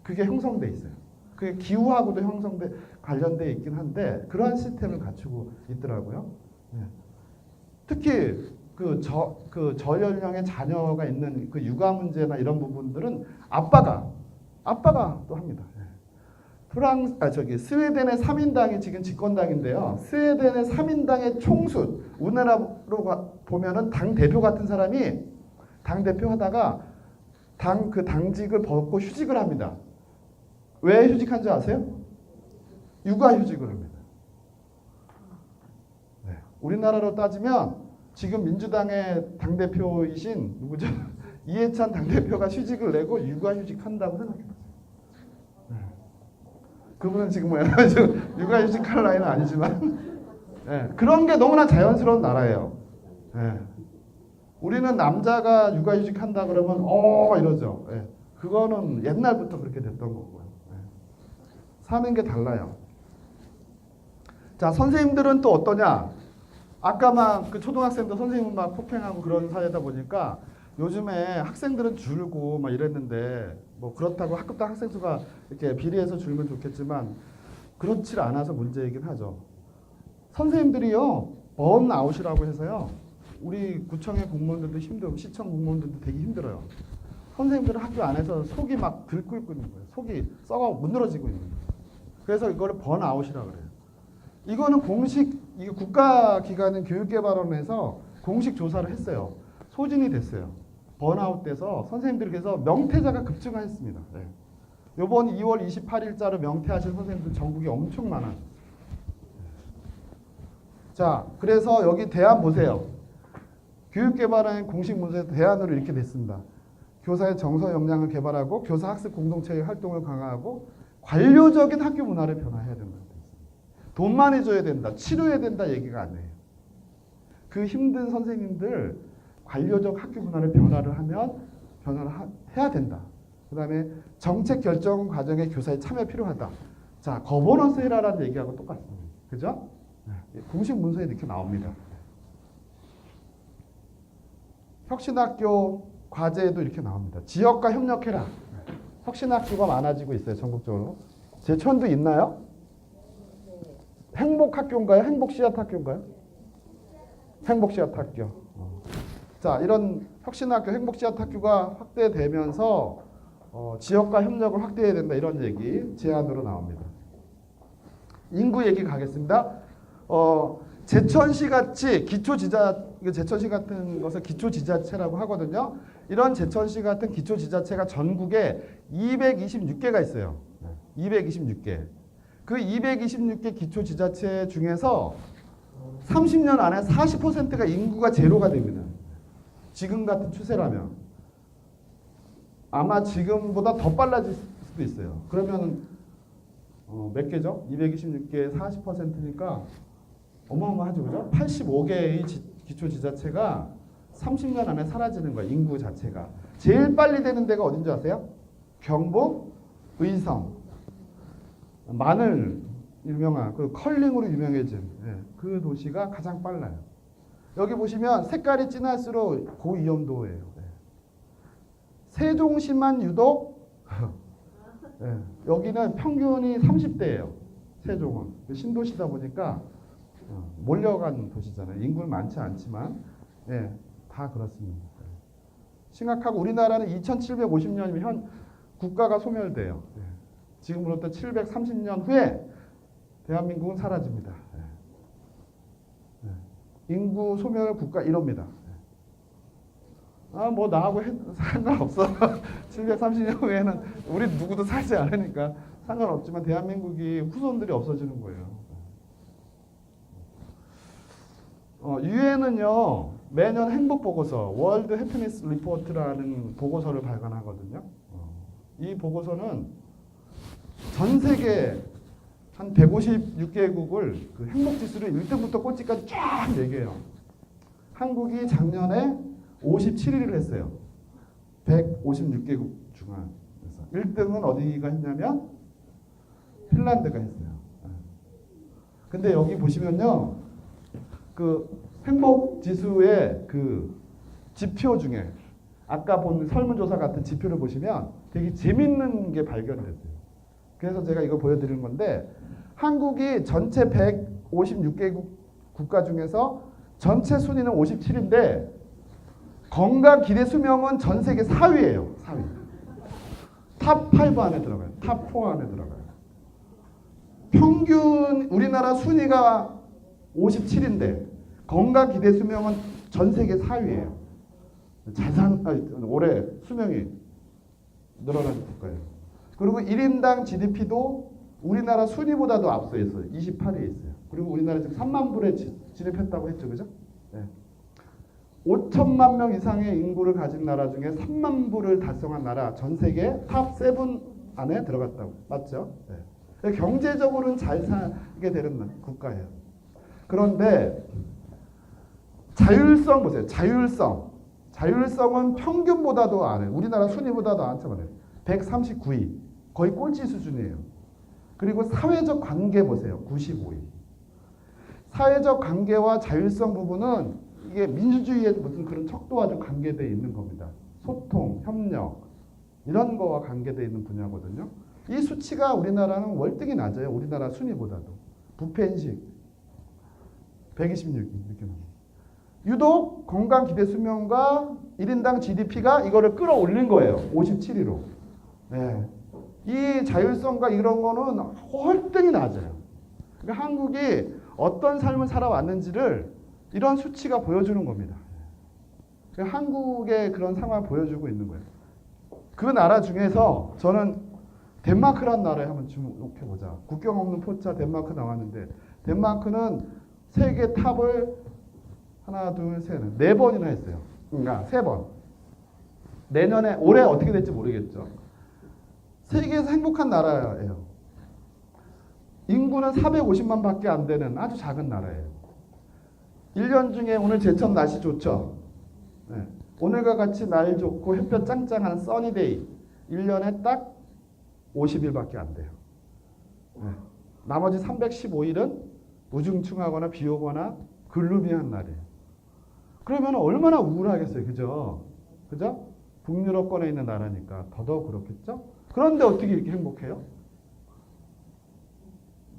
그게 형성돼 있어요. 그게 기후하고도 관련돼 있긴 한데 그러한 시스템을 갖추고 있더라고요. 특히 그 저연령의 자녀가 있는 그 육아 문제나 이런 부분들은 아빠가 또 합니다. 스웨덴의 3인당이 지금 집권당인데요. 스웨덴의 3인당의 총수, 우리나라로 보면은 당 대표 같은 사람이 당 대표 하다가 그 당직을 벗고 휴직을 합니다. 왜 휴직한 줄 아세요? 육아휴직을 합니다. 우리나라로 따지면 지금 민주당의 당대표이신 누구죠? 이해찬 당대표가 휴직을 내고 육아휴직한다고 생각해보세요. 그분은 지금 육아휴직할 나이는 아니지만 그런 게 너무나 자연스러운 나라예요. 우리는 남자가 육아휴직한다 그러면 이러죠. 그거는 옛날부터 그렇게 됐던 거고요. 사는 게 달라요. 자, 선생님들은 또 어떠냐? 아까 막 그 초등학생들 선생님은 막 폭행하고 그런 사회다 보니까 요즘에 학생들은 줄고 막 이랬는데 뭐 그렇다고 학급당 학생 수가 이렇게 비례해서 줄면 좋겠지만 그렇지 않아서 문제이긴 하죠. 선생님들이요 번아웃이라고 해서요 우리 구청의 공무원들도 힘들고 시청 공무원들도 되게 힘들어요. 선생님들은 학교 안에서 속이 막 들끓고 있는 거예요. 속이 썩어 문드러지고 있는 거예요. 그래서 이거를 번아웃이라고 그래요. 이거는 공식 이게 국가기관인 교육개발원에서 공식 조사를 했어요. 소진이 됐어요. 번아웃 돼서 선생님들이 그래서 명퇴자가 급증했습니다. 네. 이번 2월 28일자로 명퇴하신 선생님들 전국에 엄청 많아요. 자, 그래서 여기 대안 보세요. 교육개발원 공식 문서에서 대안으로 이렇게 됐습니다. 교사의 정서 역량을 개발하고 교사 학습 공동체의 활동을 강화하고 관료적인 학교 문화를 변화해야 된다. 돈 많이 줘야 된다. 치료해야 된다 얘기가 아니에요. 그 힘든 선생님들 관료적 학교 문화를 변화를 해야 된다. 그 다음에 정책 결정 과정에 교사의 참여 필요하다. 자, 거버넌스 해라라는 얘기하고 똑같습니다. 그죠? 네. 공식 문서에 이렇게 나옵니다. 혁신학교 과제에도 이렇게 나옵니다. 지역과 협력해라. 혁신학교가 많아지고 있어요. 전국적으로. 제천도 있나요? 행복학교인가요? 행복씨앗학교인가요? 행복씨앗학교. 자, 이런 혁신학교, 행복씨앗학교가 확대되면서 지역과 협력을 확대해야 된다. 이런 얘기 제안으로 나옵니다. 인구 얘기 가겠습니다. 제천시 같이 제천시 같은 것을 기초지자체라고 하거든요. 이런 제천시 같은 기초지자체가 전국에 226개가 있어요. 226개. 그 226개 기초지자체 중에서 30년 안에 40%가 인구가 제로가 됩니다. 지금 같은 추세라면. 아마 지금보다 더 빨라질 수도 있어요. 그러면 몇 개죠? 226개의 40%니까 어마어마하죠. 그죠? 85개의 기초지자체가 30년 안에 사라지는 거예요. 인구 자체가. 제일 빨리 되는 데가 어딘지 아세요? 경북, 의성. 마늘 유명한 그 컬링으로 유명해진 그 도시가 가장 빨라요. 여기 보시면 색깔이 진할수록 고위험도예요. 세종시만 유독 여기는 평균이 30대예요. 세종은 신도시다 보니까 몰려간 도시잖아요. 인구는 많지 않지만 다 그렇습니다. 심각하고 우리나라는 2750년이면 현 국가가 소멸돼요. 지금으로부터 730년 후에 대한민국은 사라집니다. 인구 소멸 국가 이럽니다. 뭐 나하고 상관없어. 730년 후에는 우리 누구도 살지 않으니까 상관없지만 대한민국이 후손들이 없어지는 거예요. 유엔은요 매년 행복 보고서 월드 해피니스 리포트라는 보고서를 발간하거든요. 이 보고서는 전 세계 한 156개국을 그 행복 지수를 1등부터 꼴찌까지 쫙 얘기해요. 한국이 작년에 57위를 했어요. 156개국 중에서 1등은 어디가 했냐면 핀란드가 했어요. 근데 여기 보시면요, 그 행복 지수의 그 지표 중에 아까 본 설문조사 같은 지표를 보시면 되게 재밌는 게 발견됐어요. 그래서 제가 이거 보여드리는 건데 한국이 전체 156개국 국가 중에서 전체 순위는 57인데 건강 기대 수명은 전 세계 4위예요. 4위. 탑 5 안에 들어가요. 탑 4 안에 들어가요. 평균 우리나라 순위가 57인데 건강 기대 수명은 전 세계 4위예요. 올해 수명이 늘어나는 국가예요. 그리고 1인당 GDP도 우리나라 순위보다도 앞서 있어요. 28위에 있어요. 그리고 우리나라 지금 3만 불에 진입했다고 했죠. 그죠? 네. 5천만 명 이상의 인구를 가진 나라 중에 3만 불을 달성한 나라 전 세계 탑 7 안에 들어갔다고. 맞죠? 네. 경제적으로는 잘 살게 되는 국가예요. 그런데 자율성 보세요. 자율성은 평균보다도 안 해요. 우리나라 순위보다도 안쳐봐요. 139위. 거의 꼴찌 수준이에요. 그리고 사회적 관계 보세요. 95위. 사회적 관계와 자율성 부분은 이게 민주주의의 무슨 그런 척도와 좀 관계되어 있는 겁니다. 소통, 협력, 이런 거와 관계되어 있는 분야거든요. 이 수치가 우리나라는 월등히 낮아요. 우리나라 순위보다도. 부패인식 126위 이렇게 나와요. 유독 건강 기대 수명과 1인당 GDP가 이거를 끌어올린 거예요. 57위로. 네. 이 자율성과 이런 거는 월등히 낮아요. 그러니까 한국이 어떤 삶을 살아왔는지를 이런 수치가 보여주는 겁니다. 그러니까 한국의 그런 상황을 보여주고 있는 거예요. 그 나라 중에서 저는 덴마크란 나라에 한번 주목해보자. 국경 없는 포차 덴마크 나왔는데 덴마크는 세계 탑을 하나, 둘, 셋, 네 번이나 했어요. 그러니까 세 번. 내년에 올해 어떻게 될지 모르겠죠. 세계에서 행복한 나라예요. 인구는 450만 밖에 안 되는 아주 작은 나라예요. 1년 중에 오늘 제천 날씨 좋죠. 네. 오늘과 같이 날 좋고 햇볕 짱짱한 써니데이 1년에 딱 50일밖에 안 돼요. 네. 나머지 315일은 우중충하거나 비 오거나 글루미한 날이에요. 그러면 얼마나 우울하겠어요. 그죠? 그죠? 북유럽권에 있는 나라니까 더더욱 그렇겠죠? 그런데 어떻게 이렇게 행복해요?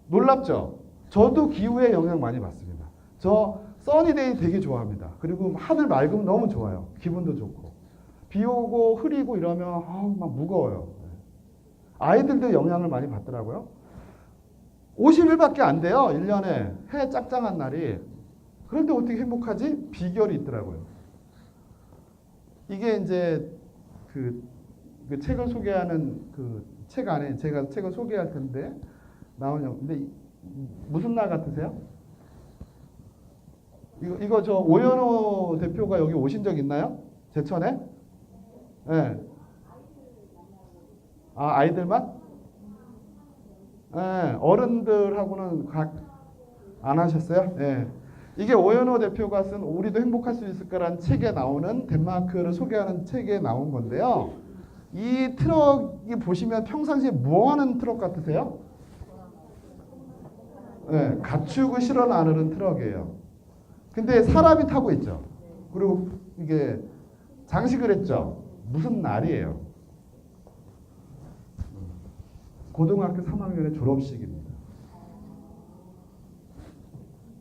놀랍죠? 저도 기후에 영향 많이 받습니다. 저 써니데이 되게 좋아합니다. 그리고 하늘 맑으면 너무 좋아요. 기분도 좋고. 비 오고 흐리고 이러면 막 무거워요. 아이들도 영향을 많이 받더라고요. 50일밖에 안 돼요. 1년에 해 짱짱한 날이. 그런데 어떻게 행복하지? 비결이 있더라고요. 이게 이제 그 책을 소개하는 그 책 안에 제가 책을 소개할 텐데 나오냐. 근데 무슨 날 같으세요? 이거 저 오연호 대표가 여기 오신 적 있나요? 제천에? 예. 네. 아, 아이들만? 예. 네. 어른들하고는 안 하셨어요? 예. 네. 이게 오연호 대표가 쓴 우리도 행복할 수 있을까라는 책에 나오는 덴마크를 소개하는 책에 나온 건데요. 이 트럭이 보시면 평상시에 뭐 하는 트럭 같으세요? 네, 가축을 실어 나르는 트럭이에요. 근데 사람이 타고 있죠. 그리고 이게 장식을 했죠. 무슨 날이에요? 고등학교 3학년의 졸업식입니다.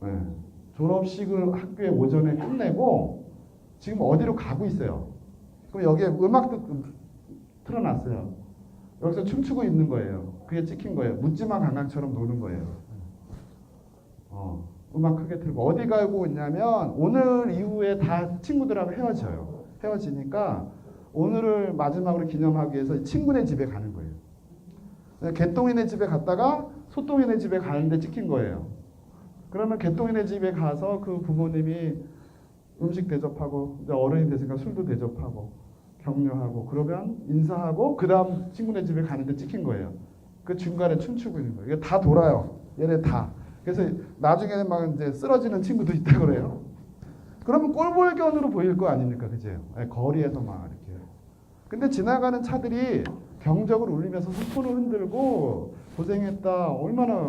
네. 졸업식을 학교에 오전에 끝내고 지금 어디로 가고 있어요. 그럼 여기에 음악도 틀어놨어요. 여기서 춤추고 있는 거예요. 그게 찍힌 거예요. 묻지마 강강처럼 노는 거예요. 음악 크게 틀고 어디 가고 있냐면 오늘 이후에 다 친구들하고 헤어져요. 헤어지니까 오늘을 마지막으로 기념하기 위해서 친구네 집에 가는 거예요. 개똥이네 집에 갔다가 소똥이네 집에 가는데 찍힌 거예요. 그러면 개똥이네 집에 가서 그 부모님이 음식 대접하고 이제 어른이 됐으니까 술도 대접하고 격려하고 그러면 인사하고 그 다음 친구네 집에 가는데 찍힌 거예요. 그 중간에 춤추고 있는 거예요. 이게 다 돌아요. 얘네 다. 그래서 나중에는 막 이제 쓰러지는 친구도 있다 그래요. 그러면 꼴볼견으로 보일 거 아닙니까, 그죠? 거리에서 막 이렇게. 근데 지나가는 차들이 경적을 울리면서 손을 흔들고 고생했다, 얼마나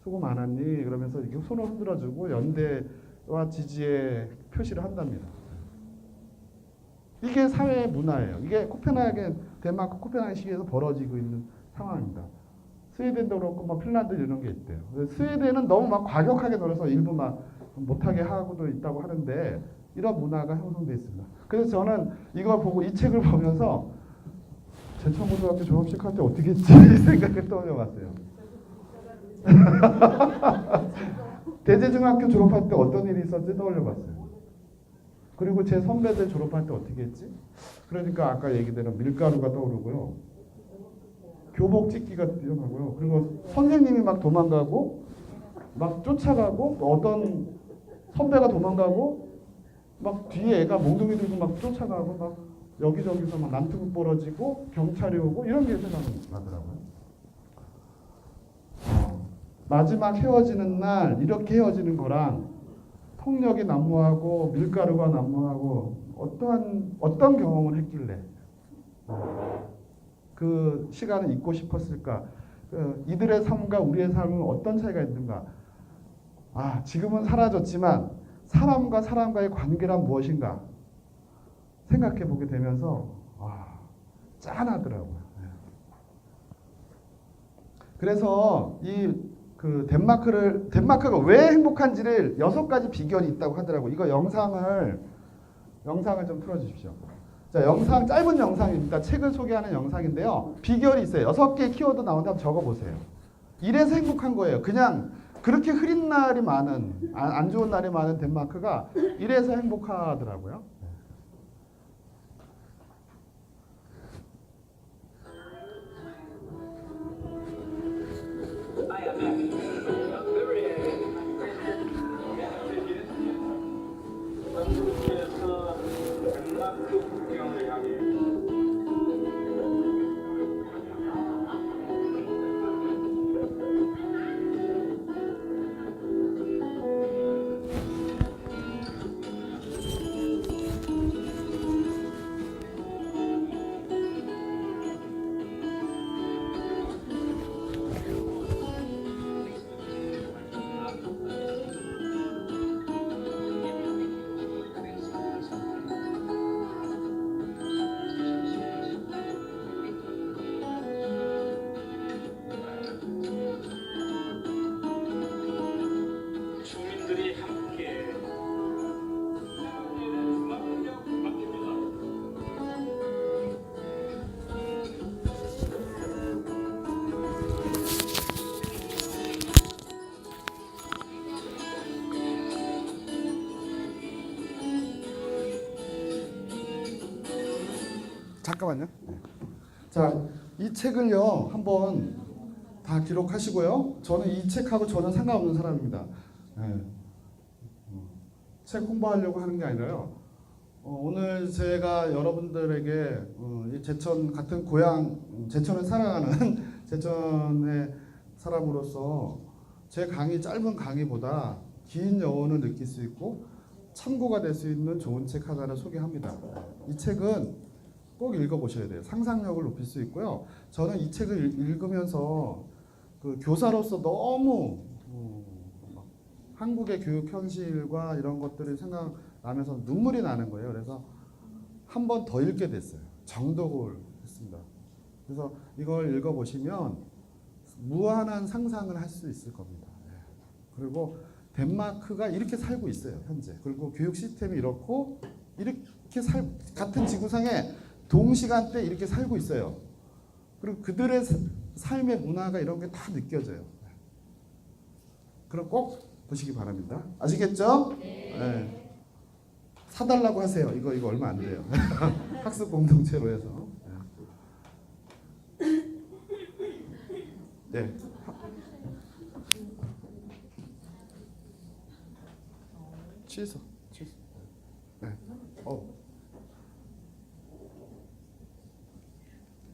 수고 많았니? 그러면서 이렇게 손을 흔들어주고 연대와 지지의 표시를 한답니다. 이게 사회 문화예요. 이게 덴마크 코펜하겐 시기에서 벌어지고 있는 상황입니다. 스웨덴도 그렇고 뭐 핀란드 이런 게 있대요. 스웨덴은 너무 막 과격하게 놀아서 일부 막 못하게 하고도 있다고 하는데 이런 문화가 형성되어 있습니다. 그래서 저는 이걸 보고 이 책을 보면서 제천고등학교 졸업식 할 때 어떻게 했지 이 생각을 떠올려봤어요. 대제중학교 졸업할 때 어떤 일이 있었지 떠올려봤어요. 그리고 제 선배들 졸업할 때 어떻게 했지? 그러니까 아까 얘기대로 밀가루가 떠오르고요. 교복 찢기가 뛰어나고요. 그리고 선생님이 막 도망가고 막 쫓아가고 어떤 선배가 도망가고 막 뒤에 애가 몽둥이 들고 막 쫓아가고 막 여기저기서 막 난투극 벌어지고 경찰이 오고 이런 게 생각나더라고요. 마지막 헤어지는 날 이렇게 헤어지는 거랑 폭력이 난무하고 밀가루가 난무하고 어떤 경험을 했길래 그 시간을 잊고 싶었을까? 이들의 삶과 우리의 삶은 어떤 차이가 있는가? 지금은 사라졌지만 사람과 사람과의 관계란 무엇인가? 생각해 보게 되면서 짠하더라고요. 그래서 그 덴마크가 왜 행복한지를 6가지 비결이 있다고 하더라고요. 이거 영상을 좀 틀어주십시오. 자, 짧은 영상입니다. 책을 소개하는 영상인데요. 비결이 있어요. 6개의 키워드 나온다면 적어보세요. 이래서 행복한 거예요. 그냥 그렇게 흐린 날이 많은, 안 좋은 날이 많은 덴마크가 이래서 행복하더라고요. 잠깐만요. 자, 이 책을요 한번 다 기록하시고요. 저는 이 책하고 전혀 상관없는 사람입니다. 네. 책 홍보하려고 하는 게 아니라요. 오늘 제가 여러분들에게 이 제천 같은 고향, 제천을 사랑하는 제천의 사람으로서 제 짧은 강의보다 긴 여운을 느낄 수 있고 참고가 될 수 있는 좋은 책 하나를 소개합니다. 이 책은 꼭 읽어보셔야 돼요. 상상력을 높일 수 있고요. 저는 이 책을 읽으면서 그 교사로서 너무 한국의 교육 현실과 이런 것들이 생각나면서 눈물이 나는 거예요. 그래서 한 번 더 읽게 됐어요. 정독을 했습니다. 그래서 이걸 읽어보시면 무한한 상상을 할 수 있을 겁니다. 그리고 덴마크가 이렇게 살고 있어요. 현재. 그리고 교육 시스템이 이렇고 이렇게 같은 지구상에 동시간대 이렇게 살고 있어요. 그리고 그들의 삶의 문화가 이런 게 다 느껴져요. 그럼 꼭 보시기 바랍니다. 아시겠죠? 네. 사달라고 하세요. 이거 얼마 안 돼요. 학습 공동체로 해서. 네. 취소. 네.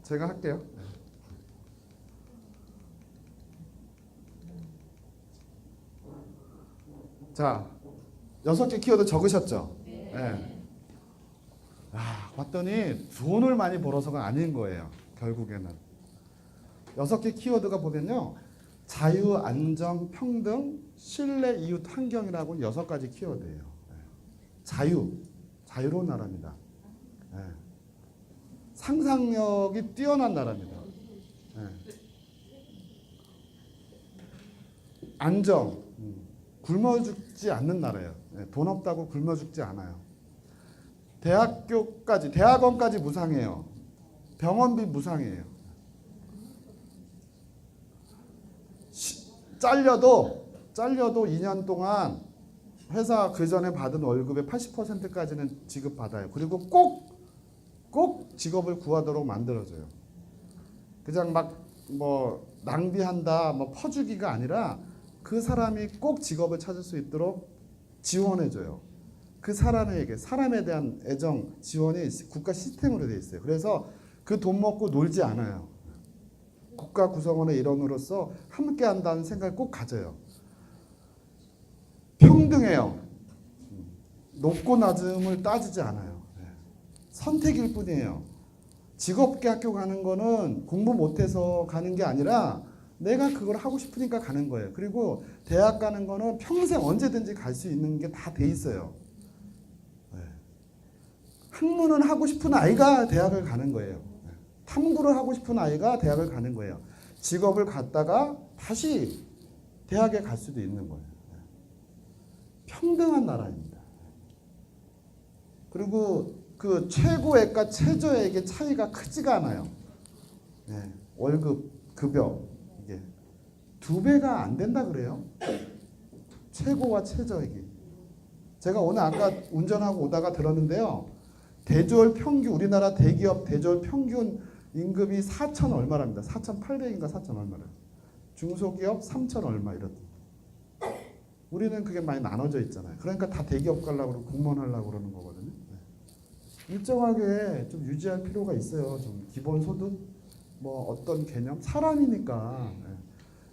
제가 할게요. 자, 6개 키워드 적으셨죠? 네. 봤더니 돈을 많이 벌어서가 아닌 거예요. 결국에는 6개 키워드가 보면요, 자유, 안정, 평등, 신뢰, 이웃, 환경이라고 6가지 키워드예요. 자유로운 나라입니다. 상상력이 뛰어난 나라입니다. 안정, 굶어 죽지 않는 나라예요. 돈 없다고 굶어 죽지 않아요. 대학원까지 무상이에요. 병원비 무상이에요. 잘려도 2년 동안 회사 그 전에 받은 월급의 80%까지는 지급받아요. 그리고 꼭 직업을 구하도록 만들어줘요. 그냥 막 낭비한다, 퍼주기가 아니라 그 사람이 꼭 직업을 찾을 수 있도록 지원해줘요. 그 사람에 대한 애정, 지원이 국가 시스템으로 되어 있어요. 그래서 그 돈 먹고 놀지 않아요. 국가 구성원의 일원으로서 함께 한다는 생각을 꼭 가져요. 평등해요. 높고 낮음을 따지지 않아요. 선택일 뿐이에요. 직업계 학교 가는 거는 공부 못해서 가는 게 아니라 내가 그걸 하고 싶으니까 가는 거예요. 그리고 대학 가는 거는 평생 언제든지 갈 수 있는 게 다 돼 있어요. 학문은 하고 싶은 아이가 대학을 가는 거예요. 탐구를 하고 싶은 아이가 대학을 가는 거예요. 직업을 갖다가 다시 대학에 갈 수도 있는 거예요. 평등한 나라입니다. 그리고 그 최고액과 최저액의 차이가 크지가 않아요. 월급, 급여 이게 2배가 안 된다 그래요. 최고와 최저액이. 제가 오늘 아까 운전하고 오다가 들었는데요. 대졸 평균, 우리나라 대기업 대졸 평균 임금이 4천 얼마랍니다. 4,800인가 4천 얼마래. 중소기업 3천 얼마 이렇다. 우리는 그게 많이 나눠져 있잖아요. 그러니까 다 대기업 가려고 그러고 공무원 하려고 그러는 거거든요. 일정하게 좀 유지할 필요가 있어요. 좀 기본소득, 뭐 어떤 개념, 사람이니까.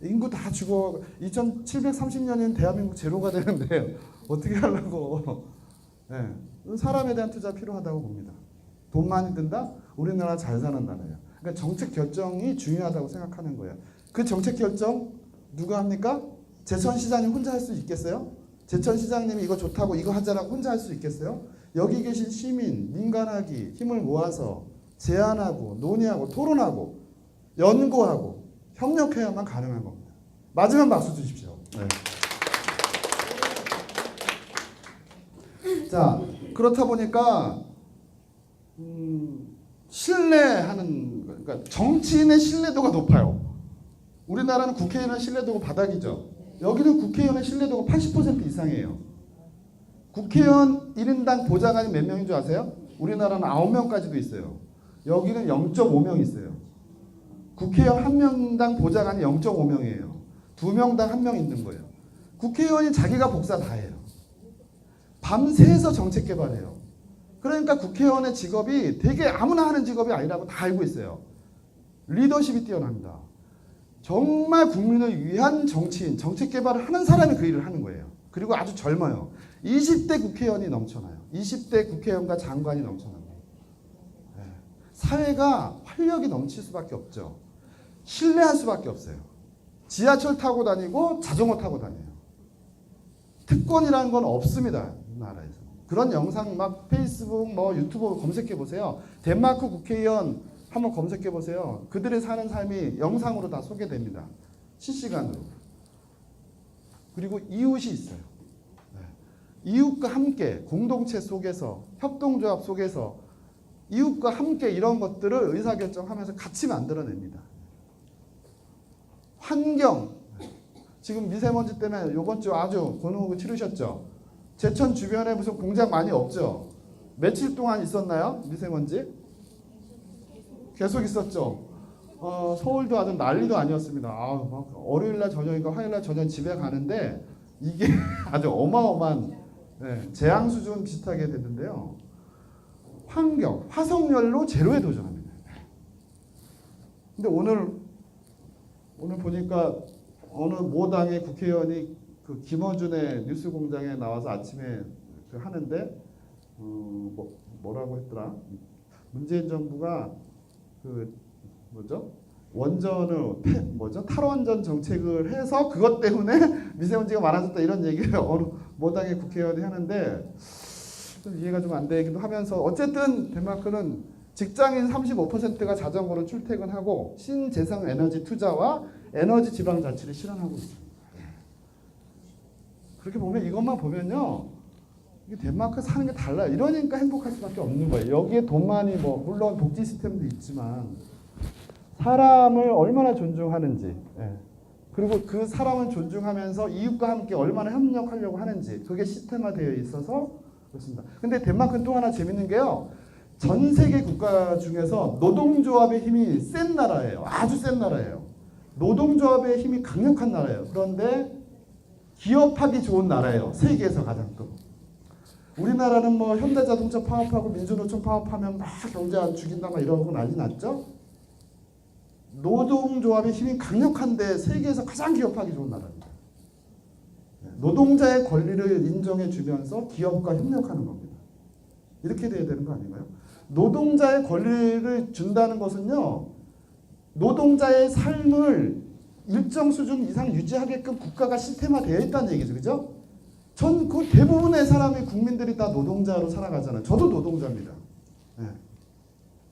인구 다 죽어 2730년인 대한민국 제로가 되는데 어떻게 하려고. 사람에 대한 투자 필요하다고 봅니다. 돈 많이 든다? 우리나라 잘 사는 나라예요. 그러니까 정책 결정이 중요하다고 생각하는 거예요. 그 정책 결정 누가 합니까? 제천시장님 혼자 할 수 있겠어요? 제천시장님이 이거 좋다고 이거 하자라고 혼자 할 수 있겠어요? 여기 계신 시민, 민간학이 힘을 모아서 제안하고 논의하고 토론하고 연구하고 협력해야만 가능한 겁니다. 맞으면 박수 주십시오. 자, 그렇다 보니까 신뢰하는, 그러니까 정치인의 신뢰도가 높아요. 우리나라는 국회의원의 신뢰도가 바닥이죠. 여기는 국회의원의 신뢰도가 80% 이상이에요. 국회의원 1인당 보좌관이 몇 명인 줄 아세요? 우리나라는 9명까지도 있어요. 여기는 0.5명 있어요. 국회의원 1명당 보좌관이 0.5명이에요. 2명당 1명 있는 거예요. 국회의원이 자기가 복사 다 해요. 밤새서 정책 개발해요. 그러니까 국회의원의 직업이 되게 아무나 하는 직업이 아니라고 다 알고 있어요. 리더십이 뛰어납니다. 정말 국민을 위한 정치인, 정책 개발을 하는 사람이 그 일을 하는 거예요. 그리고 아주 젊어요. 20대 국회의원이 넘쳐나요. 20대 국회의원과 장관이 넘쳐납니다. 사회가 활력이 넘칠 수밖에 없죠. 신뢰할 수밖에 없어요. 지하철 타고 다니고 자전거 타고 다녀요. 특권이라는 건 없습니다. 이 나라에서. 그런 영상 막 페이스북 뭐 유튜브 검색해 보세요. 덴마크 국회의원 한번 검색해 보세요. 그들의 사는 삶이 영상으로 다 소개됩니다. 실시간으로. 그리고 이웃이 있어요. 이웃과 함께 공동체 속에서 협동조합 속에서 이웃과 함께 이런 것들을 의사결정하면서 같이 만들어냅니다. 환경. 지금 미세먼지 때문에 이번 주 아주 고능을 치르셨죠. 제천 주변에 무슨 공장 많이 없죠. 며칠 동안 있었나요? 미세먼지? 계속 있었죠. 서울도 아주 난리도 아니었습니다. 막 월요일날 저녁인가 화요일날 저녁 집에 가는데 이게 아주 어마어마한 재앙 수준 비슷하게 됐는데요. 환경, 화석연료 제로에 도전합니다. 근데 오늘 보니까 어느 모 당의 국회의원이 그 김어준의 뉴스공장에 나와서 아침에 그 하는데 뭐라고 했더라? 문재인 정부가 그 원전을 탈원전 정책을 해서 그것 때문에 미세먼지가 많아졌다 이런 얘기를 어느 모 당의 국회의원이 하는데 좀 이해가 좀 안 되기도 하면서 어쨌든 덴마크는 직장인 35%가 자전거로 출퇴근하고 신재생 에너지 투자와 에너지 지방 자치를 실현하고 있습니다. 그렇게 보면 이것만 보면요. 이게 덴마크 사는 게 달라요. 이러니까 행복할 수밖에 없는 거예요. 여기에 돈만이 물론 복지 시스템도 있지만 사람을 얼마나 존중하는지 그리고 그 사람을 존중하면서 이웃과 함께 얼마나 협력하려고 하는지 그게 시스템화되어 있어서 그렇습니다. 근데 덴마크는 또 하나 재밌는 게요. 전 세계 국가 중에서 노동조합의 힘이 센 나라예요. 아주 센 나라예요. 노동조합의 힘이 강력한 나라예요. 그런데 기업하기 좋은 나라예요. 세계에서 가장 또. 우리나라는 현대자동차 파업하고 민주노총 파업하면 막 경제 안 죽인다 막 이러고 난리 났죠. 노동조합의 힘이 강력한데 세계에서 가장 기업하기 좋은 나라입니다. 노동자의 권리를 인정해 주면서 기업과 협력하는 겁니다. 이렇게 돼야 되는 거 아닌가요? 노동자의 권리를 준다는 것은요. 노동자의 삶을 일정 수준 이상 유지하게끔 국가가 시스템화되어 있다는 얘기죠. 그죠? 전 그 대부분의 사람이 국민들이 다 노동자로 살아가잖아요. 저도 노동자입니다.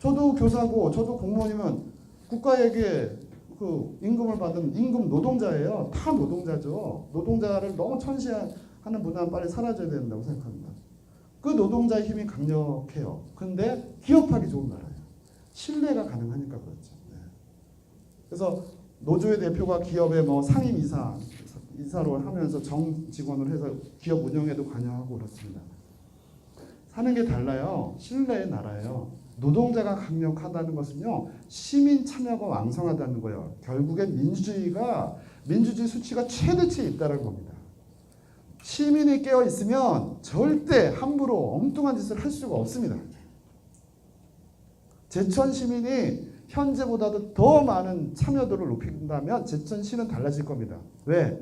저도 교사고 저도 공무원이면 국가에게 그 임금을 받은 임금 노동자예요. 다 노동자죠. 노동자를 너무 천시하는 문화는 빨리 사라져야 된다고 생각합니다. 그 노동자의 힘이 강력해요. 근데 기업하기 좋은 나라예요. 신뢰가 가능하니까 그렇죠. 네. 그래서 노조의 대표가 기업의 뭐 상임이사로 하면서 정직원으로 해서 기업 운영에도 관여하고 그렇습니다. 사는 게 달라요. 신뢰의 나라예요. 노동자가 강력하다는 것은요, 시민 참여가 왕성하다는 거예요. 결국엔 민주주의 수치가 최대치에 있다는 겁니다. 시민이 깨어 있으면 절대 함부로 엉뚱한 짓을 할 수가 없습니다. 제천 시민이 현재보다도 더 많은 참여도를 높인다면 제천시는 달라질 겁니다. 왜?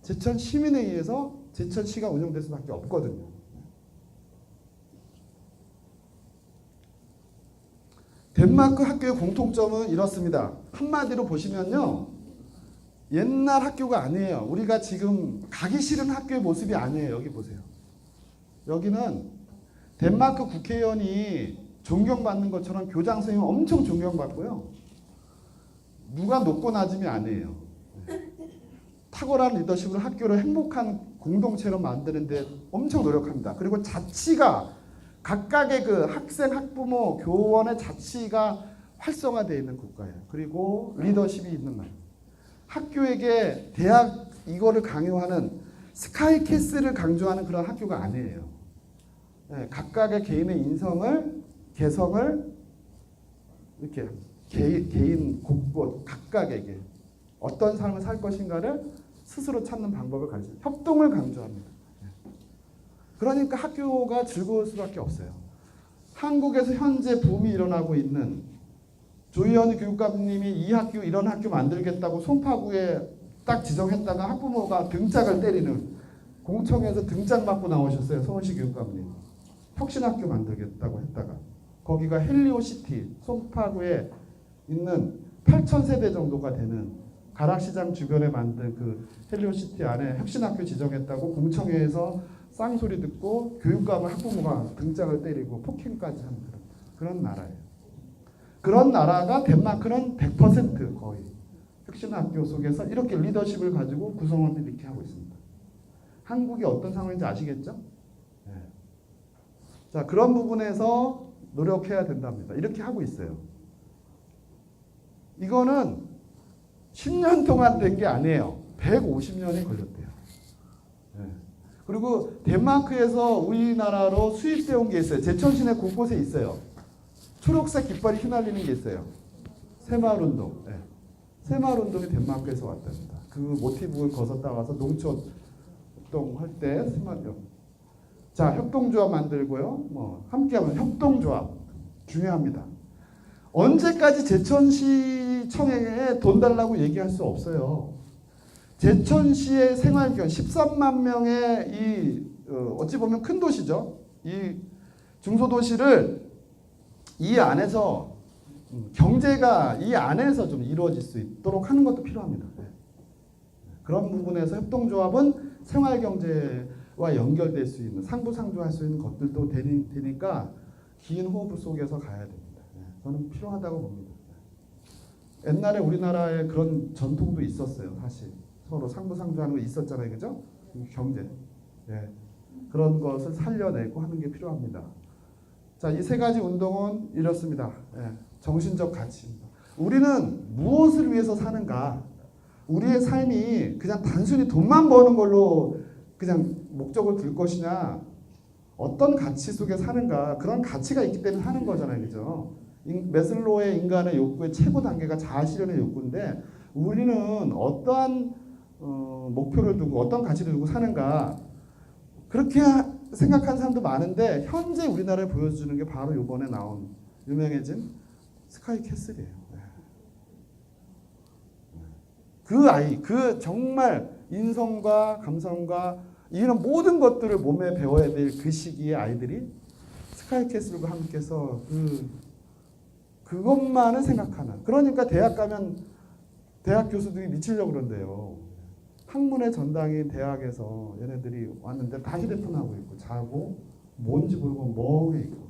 제천 시민에 의해서 제천시가 운영될 수밖에 없거든요. 덴마크 학교의 공통점은 이렇습니다. 한마디로 보시면요, 옛날 학교가 아니에요. 우리가 지금 가기 싫은 학교의 모습이 아니에요. 여기 보세요. 여기는 덴마크 국회의원이 존경받는 것처럼 교장 선생님 엄청 존경받고요. 누가 높고 낮음이 아니에요. 탁월한 리더십으로 학교를 행복한 공동체로 만드는 데 엄청 노력합니다. 그리고 자치가 각각의 그 학생, 학부모, 교원의 자치가 활성화되어 있는 국가예요. 그리고 리더십이 있는 나라. 학교에게 대학 이거를 강요하는 스카이캐슬을 강조하는 그런 학교가 아니에요. 네, 각각의 개인의 인성을, 개성을 이렇게 개인 곳곳 각각에게 어떤 삶을 살 것인가를 스스로 찾는 방법을 가르쳐요. 협동을 강조합니다. 그러니까 학교가 즐거울 수밖에 없어요. 한국에서 현재 붐이 일어나고 있는 조희연 교육감님이 이 학교 이런 학교 만들겠다고 송파구에 딱 지정했다가 학부모가 등짝을 때리는, 공청회에서 등짝 맞고 나오셨어요. 서울시 교육감님. 혁신학교 만들겠다고 했다가 거기가 헬리오시티, 송파구에 있는 8,000세대 정도가 되는 가락시장 주변에 만든 그 헬리오시티 안에 혁신학교 지정했다고 공청회에서 쌍소리 듣고 교육감을 학부모가 등짝을 때리고 폭행까지 하는 그런 나라예요. 그런 나라가 덴마크는 100% 거의 혁신학교 속에서 이렇게 리더십을 가지고 구성원들이 이렇게 하고 있습니다. 한국이 어떤 상황인지 아시겠죠? 네. 자, 그런 부분에서 노력해야 된답니다. 이렇게 하고 있어요. 이거는 10년 동안 된 게 아니에요. 150년이 걸렸대요. 네. 그리고 덴마크에서 우리나라로 수입되어 온 게 있어요. 제천 시내 곳곳에 있어요. 초록색 깃발이 휘날리는 게 있어요. 새마을운동. 네. 새마을운동이 덴마크에서 왔답니다. 그 모티브를 거서 따와서 농촌 활동할 때 새마을. 자, 협동조합 만들고요. 뭐 함께하면 협동조합 중요합니다. 언제까지 제천시청에 돈 달라고 얘기할 수 없어요. 제천시의 생활기원 13만 명의 이 어찌 보면 큰 도시죠. 이 중소도시를 이 안에서 경제가 이 안에서 좀 이루어질 수 있도록 하는 것도 필요합니다. 그런 부분에서 협동조합은 생활경제와 연결될 수 있는 상부상조할 수 있는 것들도 되니까 긴 호흡 속에서 가야 됩니다. 저는 필요하다고 봅니다. 옛날에 우리나라에 그런 전통도 있었어요. 사실 서로 상부상조하는 거 있었잖아요. 그죠? 경제. 예. 그런 것을 살려내고 하는 게 필요합니다. 자, 이 세 가지 운동은 이렇습니다. 예. 정신적 가치입니다. 우리는 무엇을 위해서 사는가? 우리의 삶이 그냥 단순히 돈만 버는 걸로 그냥 목적을 둘 것이냐? 어떤 가치 속에 사는가? 그런 가치가 있기 때문에 하는 거잖아요. 그죠? 매슬로우의 인간의 욕구의 최고 단계가 자아실현의 욕구인데 우리는 어떠한 목표를 두고 어떤 가치를 두고 사는가? 그렇게 생각하는 사람도 많은데 현재 우리나라에 보여주는 게 바로 이번에 나온 유명해진 스카이캐슬이에요. 그 아이, 그 정말 인성과 감성과 이런 모든 것들을 몸에 배워야 될 그 시기의 아이들이 스카이캐슬과 함께해서 그것만을 생각하는. 그러니까 대학 가면 대학 교수들이 미치려고 그런대요. 학문의 전당인 대학에서 얘네들이 왔는데 다 휴대폰 하고 있고 자고 뭔지 모르고 멍해 있고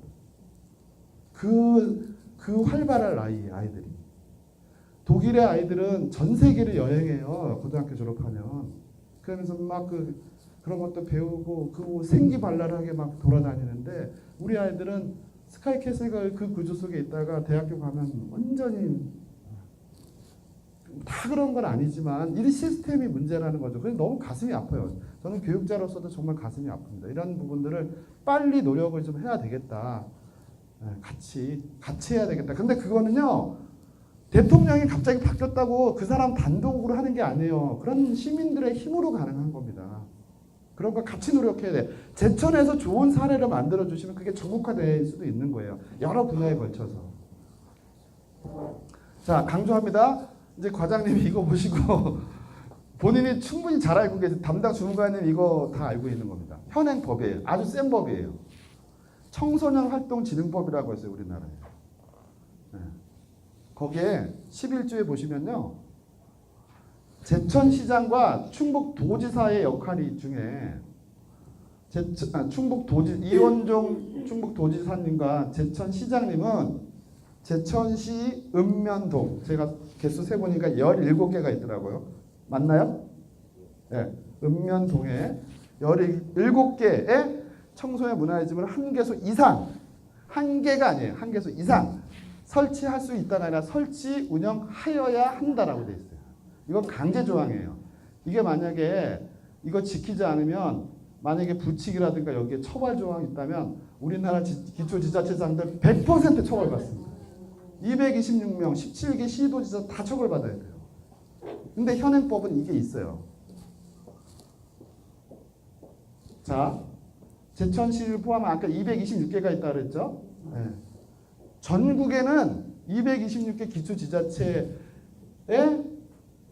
그 그 활발할 나이 아이들이. 독일의 아이들은 전 세계를 여행해요. 고등학교 졸업하면. 그러면서 막 그런 것도 배우고 그 생기발랄하게 막 돌아다니는데 우리 아이들은 스카이캐슬 그 구조 속에 있다가 대학교 가면 완전히 다 그런 건 아니지만 이 시스템이 문제라는 거죠. 그래서 너무 가슴이 아파요. 저는 교육자로서도 정말 가슴이 아픕니다. 이런 부분들을 빨리 노력을 좀 해야 되겠다. 같이 해야 되겠다. 근데 그거는요. 대통령이 갑자기 바뀌었다고 그 사람 단독으로 하는 게 아니에요. 그런 시민들의 힘으로 가능한 겁니다. 그런 거 같이 노력해야 돼. 제천에서 좋은 사례를 만들어 주시면 그게 전국화될 수도 있는 거예요. 여러 분야에 걸쳐서. 자, 강조합니다. 이제 과장님이 이거 보시고 본인이 충분히 잘 알고 계신 담당 주무관님 이거 다 알고 있는 겁니다. 현행 법이에요. 아주 센 법이에요. 청소년 활동진흥법이라고 했어요. 우리나라에. 네. 거기에 11조에 보시면요. 제천시장과 충북도지사의 역할이 중에 이원종 충북도지사님과 제천시장님은 제천시 읍면동 제가 개수 세보니까 17개가 있더라고요. 맞나요? 네. 읍면동에 17개의 청소년 문화예술을 한 개소 이상 한 개가 아니에요. 한 개소 이상 설치할 수 있다가 아니라 설치 운영하여야 한다라고 돼 있어요. 이건 강제 조항이에요. 이게 만약에 이거 지키지 않으면 만약에 부칙이라든가 여기에 처벌 조항이 있다면 우리나라 기초지자체장들 100% 처벌받습니다. 226명, 17개 시도지사 다 처벌받아야 돼요. 근데 현행법은 이게 있어요. 자, 제천시를 포함한 아까 226개가 있다 그랬죠? 네. 전국에는 226개 기초지자체의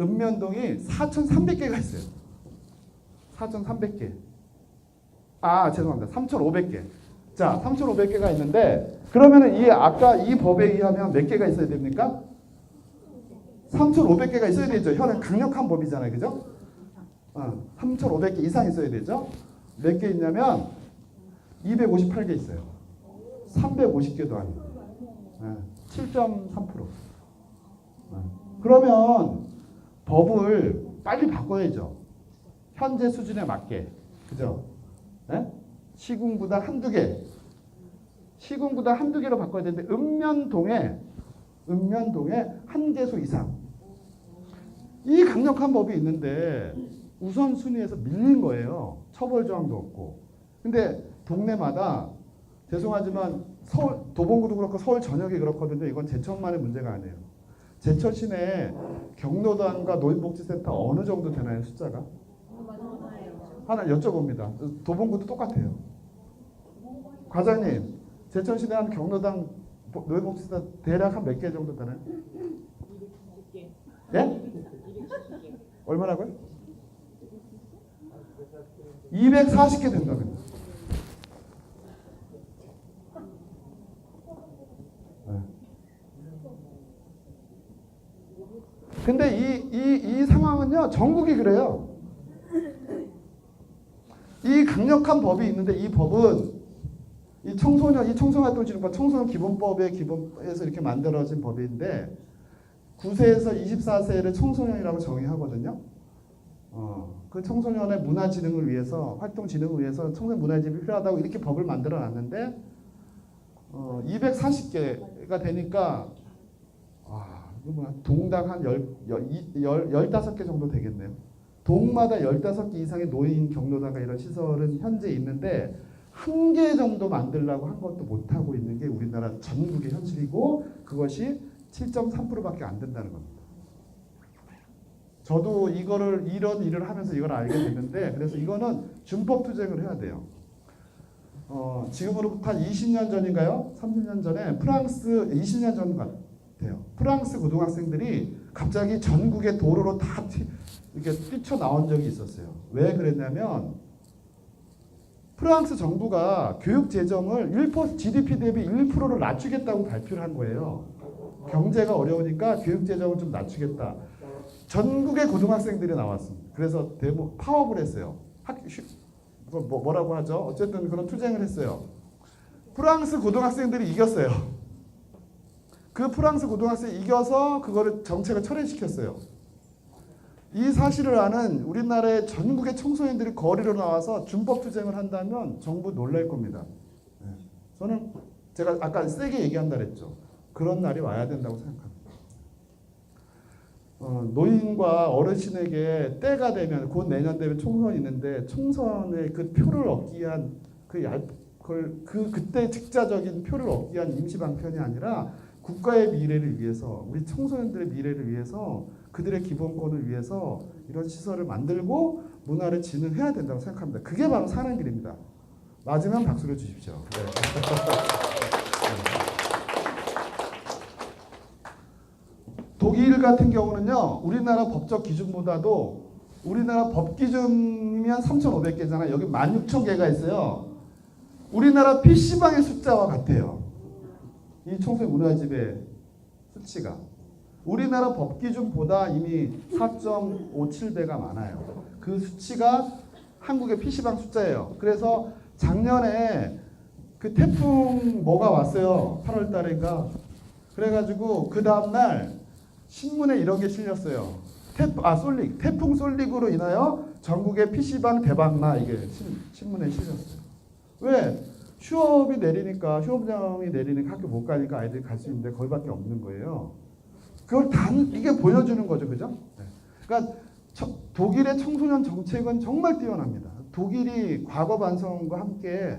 읍면동이 4,300개가 있어요. 4,300개. 죄송합니다. 3,500개. 자, 3,500개가 있는데 그러면은 아까 이 법에 의하면 몇 개가 있어야 됩니까? 3,500개가 있어야 되죠. 현행 강력한 법이잖아요. 그죠? 3,500개 이상 있어야 되죠. 몇 개 있냐면 258개 있어요. 350개도 아니고. 7.3%. 그러면 법을 빨리 바꿔야죠. 현재 수준에 맞게. 그죠? 네? 시군구당 한두 개. 시군구당 한두 개로 바꿔야 되는데 읍면동에 한 개소 이상. 이 강력한 법이 있는데 우선순위에서 밀린 거예요. 처벌 조항도 없고. 근데 동네마다 죄송하지만 서울 도봉구도 그렇고 서울 전역이 그렇거든요. 이건 제천만의 문제가 아니에요. 제천 시내 경로당과 노인복지센터 어느 정도 되나요? 숫자가? 하나 여쭤봅니다. 도봉구도 똑같아요. 과장님, 제천 시내 한 경로당 노인복지센터 대략 한 몇 개 정도 되나요? 270개. 예? 얼마라고요? 240개 된다고요. 근데 이 상황은요, 전국이 그래요. 이 강력한 법이 있는데 이 법은 이 청소년활동진흥법, 청소년 기본법의 기본에서 이렇게 만들어진 법인데 9세에서 24세를 청소년이라고 정의하거든요. 그 청소년의 문화진흥을 위해서, 활동진흥을 위해서 청소년 문화집이 필요하다고 이렇게 법을 만들어 놨는데 240개가 되니까 동당 한 15개 정도 되겠네요. 동마다 15개 이상의 노인 경로당과 이런 시설은 현재 있는데 한 개 정도 만들려고 한 것도 못하고 있는 게 우리나라 전국의 현실이고 그것이 7.3%밖에 안 된다는 겁니다. 저도 이런 일을 하면서 이걸 알게 됐는데 그래서 이거는 준법 투쟁을 해야 돼요. 지금으로부터 한 20년 전인가요? 30년 전에 프랑스 20년 전 같아요. 프랑스 고등학생들이 갑자기 전국의 도로로 다 이렇게 뛰쳐나온 적이 있었어요. 왜 그랬냐면 프랑스 정부가 교육 재정을 GDP 대비 1%를 낮추겠다고 발표를 한 거예요. 경제가 어려우니까 교육 재정을 좀 낮추겠다. 전국의 고등학생들이 나왔습니다. 그래서 파업을 했어요. 뭐라고 하죠? 어쨌든 그런 투쟁을 했어요. 프랑스 고등학생들이 이겼어요. 그 프랑스 고등학생이 이겨서 그거를 정책을 철회시켰어요. 이 사실을 아는 우리나라의 전국의 청소년들이 거리로 나와서 준법 투쟁을 한다면 정부 놀랄 겁니다. 저는 제가 아까 세게 얘기한다 그랬죠. 그런 날이 와야 된다고 생각합니다. 노인과 어르신에게 때가 되면 곧 내년 되면 총선이 있는데 총선의 그 표를 얻기 위한 그때 직자적인 표를 얻기 위한 임시 방편이 아니라 국가의 미래를 위해서 우리 청소년들의 미래를 위해서 그들의 기본권을 위해서 이런 시설을 만들고 문화를 진흥해야 된다고 생각합니다. 그게 바로 사는 길입니다. 맞으면 박수를 주십시오. 네. 독일 같은 경우는요. 우리나라 법적 기준보다도 우리나라 법 기준이면 3,500개잖아요. 여기 16,000개가 있어요. 우리나라 PC방의 숫자와 같아요. 이 청소년 문화집의 수치가. 우리나라 법 기준보다 이미 4.57배가 많아요. 그 수치가 한국의 PC방 숫자예요. 그래서 작년에 그 태풍 뭐가 왔어요. 8월 달인가. 그래가지고 그 다음날 신문에 이런 게 실렸어요. 태풍 쏠릭으로 인하여 전국의 PC방 대박나 이게 신문에 실렸어요. 왜? 휴업이 내리니까 휴업령이 내리니까 학교 못 가니까 아이들이 갈 수 있는데 거기밖에 없는 거예요. 그걸 이게 보여주는 거죠, 그죠? 네. 그러니까 독일의 청소년 정책은 정말 뛰어납니다. 독일이 과거 반성과 함께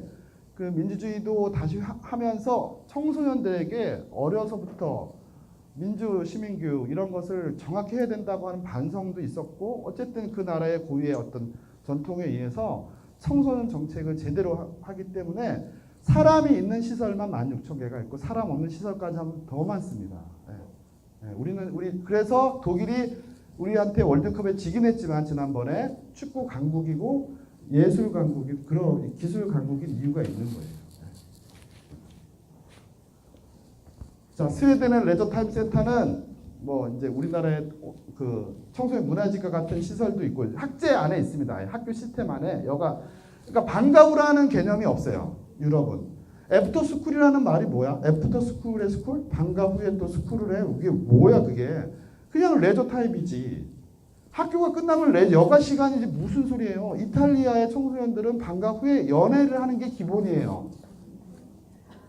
그 민주주의도 다시 하면서 청소년들에게 어려서부터 민주 시민교육 이런 것을 정확히 해야 된다고 하는 반성도 있었고 어쨌든 그 나라의 고유의 어떤 전통에 의해서 청소년 정책을 제대로 하기 때문에 사람이 있는 시설만 16,000개가 있고 사람 없는 시설까지 하면 더 많습니다. 네. 그래서 독일이 우리한테 월드컵에 지긴 했지만 지난번에 축구 강국이고 예술 강국이 그런 기술 강국인 이유가 있는 거예요. 자, 스웨덴의 레저 타임 센터는 뭐 이제 우리나라의 그 청소년 문화집과 같은 시설도 있고 학제 안에 있습니다. 학교 시스템 안에 그러니까 방과 후라는 개념이 없어요. 유럽은. 애프터 스쿨이라는 말이 뭐야? 애프터 스쿨의 스쿨? 방과 후에 또 스쿨을 해? 이게 뭐야 그게? 그냥 레저 타임이지. 학교가 끝나면 여가 시간이지 무슨 소리예요? 이탈리아의 청소년들은 방과 후에 연애를 하는 게 기본이에요.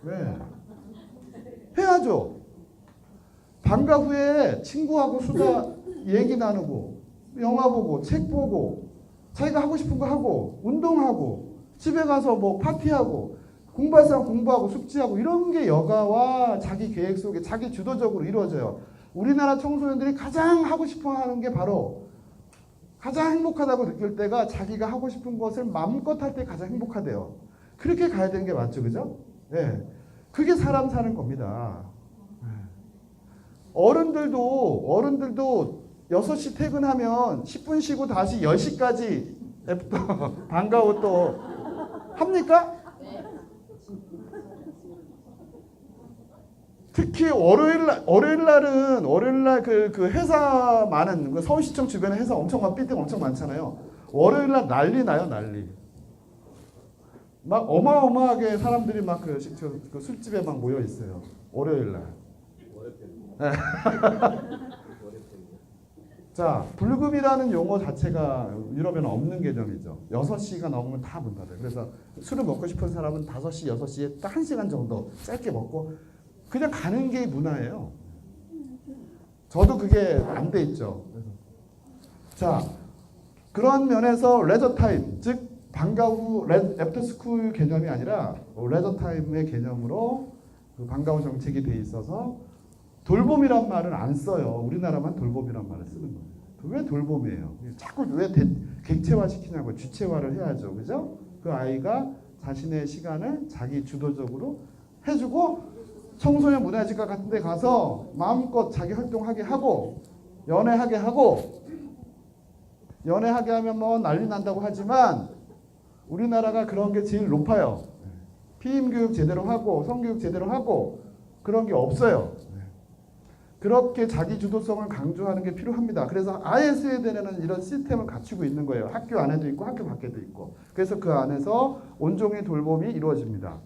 왜? 해야죠. 방과 후에 친구하고 수다 얘기 나누고 영화 보고 책 보고 자기가 하고 싶은 거 하고 운동하고 집에 가서 뭐 파티하고 공부할 사람 공부하고 숙제하고 이런 게 여가와 자기 계획 속에 자기 주도적으로 이루어져요. 우리나라 청소년들이 가장 하고 싶어 하는 게 바로 가장 행복하다고 느낄 때가 자기가 하고 싶은 것을 마음껏 할 때 가장 행복하대요. 그렇게 가야 되는 게 맞죠, 그죠? 네. 그게 사람 사는 겁니다. 어른들도 6시 퇴근하면 10분 쉬고 다시 10시까지 방과 후 또 합니까? 특히 월요일날 그 회사 많은 그 서울시청 주변에 회사 빌딩 엄청 많잖아요. 월요일날 난리 나요, 난리. 막 어마어마하게 사람들이 막 그 술집에 막 모여 있어요. 월요일날. 네. 자, 불금이라는 용어 자체가 유럽에는 없는 개념이죠. 6시가 넘으면 다 문 닫아요. 그래서 술을 먹고 싶은 사람은 5시, 6시에 딱 1시간 정도 짧게 먹고 그냥 가는 게 문화예요. 저도 그게 안 돼 있죠. 자, 그런 면에서 레저 타임, 즉 방과 후 애프터 스쿨 개념이 아니라 레저 타임의 개념으로 그 방과 후 정책이 돼 있어서 돌봄이란 말은 안 써요. 우리나라만 돌봄이란 말을 쓰는 거예요. 왜 돌봄이에요? 자꾸 왜 객체화 시키냐고. 주체화를 해야죠. 그죠? 그 아이가 자신의 시간을 자기 주도적으로 해주고 청소년 문화집과 같은 데 가서 마음껏 자기 활동하게 하고 연애하게 하면 뭐 난리 난다고 하지만 우리나라가 그런 게 제일 높아요. 피임교육 제대로 하고 성교육 제대로 하고 그런 게 없어요. 그렇게 자기 주도성을 강조하는 게 필요합니다. 그래서 아예 스웨덴에는 이런 시스템을 갖추고 있는 거예요. 학교 안에도 있고 학교 밖에도 있고. 그래서 그 안에서 온종일 돌봄이 이루어집니다.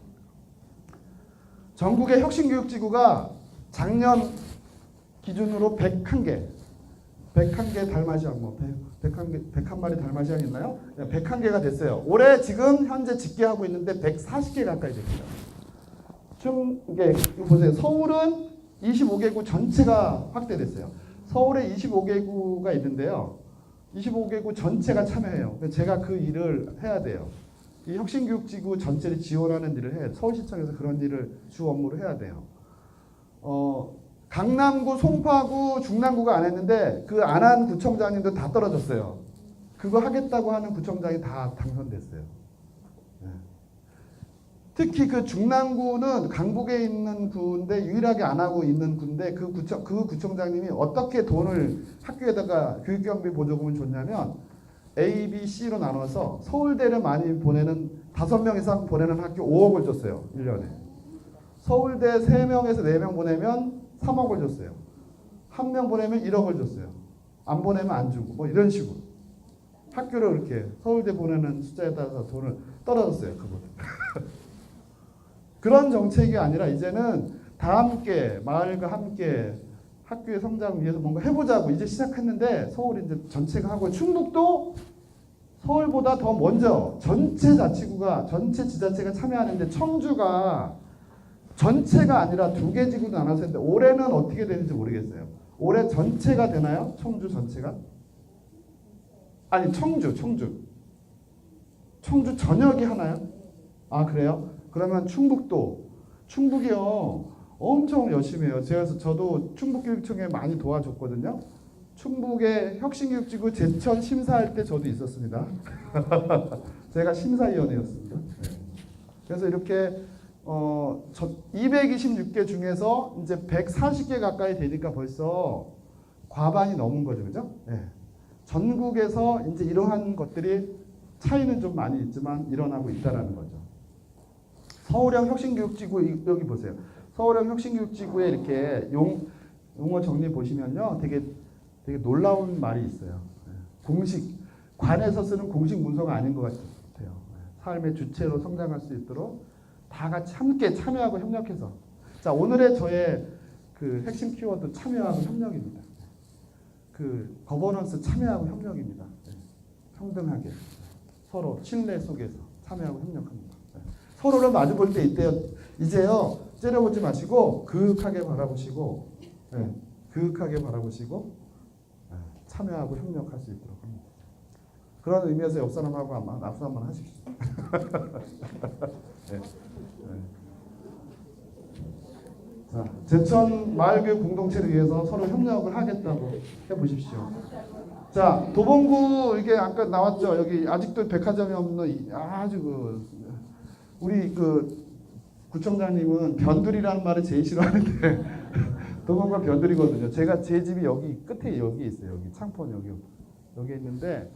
전국의 혁신교육지구가 작년 기준으로 101개, 101개 달마시안, 101마리 달마시안 있나요? 101개가 됐어요. 올해 지금 현재 집계하고 있는데 140개 가까이 됩니다. 좀 이게 보세요. 서울은 25개구 전체가 확대됐어요. 서울에 25개구가 있는데요. 25개구 전체가 참여해요. 제가 그 일을 해야 돼요. 이 혁신교육지구 전체를 지원하는 일을 해요. 서울시청에서 그런 일을 주 업무로 해야 돼요. 강남구, 송파구, 중랑구가 안 했는데 그 안 한 구청장님도 다 떨어졌어요. 그거 하겠다고 하는 구청장이 다 당선됐어요. 네. 특히 그 중랑구는 강북에 있는 구인데 유일하게 안 하고 있는 구인데 그 구청장님이 어떻게 돈을 학교에다가 교육경비 보조금을 줬냐면 A, B, C로 나눠서 서울대를 많이 보내는 5명 이상 보내는 학교 5억을 줬어요. 1년에. 서울대 3명에서 4명 보내면 3억을 줬어요. 1명 보내면 1억을 줬어요. 안 보내면 안 주고 뭐 이런 식으로 학교를 이렇게 서울대 보내는 숫자에 따라서 돈을 떨어졌어요. 그분. 그런 정책이 아니라 이제는 다 함께 마을과 함께 학교의 성장을 위해서 뭔가 해보자고 이제 시작했는데 서울이 이제 전체가 하고 충북도 서울보다 더 먼저 전체 자치구가 전체 지자체가 참여하는데 청주가 전체가 아니라 2개 지구로 나눠서 했는데 올해는 어떻게 되는지 모르겠어요. 올해 전체가 되나요? 청주 전체가? 아니 청주 전역이 하나요? 아 그래요? 그러면 충북이요 엄청 열심히 해요. 저도 충북교육청에 많이 도와줬거든요. 충북의 혁신교육지구 제천 심사할 때 저도 있었습니다. 제가 심사위원이었습니다. 그래서 이렇게 226개 중에서 이제 140개 가까이 되니까 벌써 과반이 넘은 거죠, 그죠? 네. 전국에서 이제 이러한 것들이 차이는 좀 많이 있지만 일어나고 있다라는 거죠. 서울형 혁신교육지구 여기 보세요. 서울형 혁신교육지구에 이렇게 용어 정리 보시면요, 되게 놀라운 말이 있어요. 관에서 쓰는 공식 문서가 아닌 것 같아요. 삶의 주체로 성장할 수 있도록 다 같이 함께 참여하고 협력해서. 자, 오늘의 저의 그 핵심 키워드 참여하고 협력입니다. 그 거버넌스 참여하고 협력입니다. 평등하게 서로 신뢰 속에서 참여하고 협력합니다. 서로를 마주 볼 때 이제요 째려보지 마시고 그윽하게 바라보시고 참여하고 협력할 수 있도록 합니다. 그런 의미에서 옆 사람하고 한번 앞서 한번 하십시오. 네. 자, 제천 마을교육 공동체를 위해서 서로 협력을 하겠다고 해보십시오. 자, 도봉구 이게 아까 나왔죠. 여기 아직도 백화점이 없는 아주 우리 구청장님은 변두리라는 말을 제일 싫어하는데 도봉구가 변두리거든요. 제 집이 여기 끝에 여기 있어요. 여기 창포 여기 있는데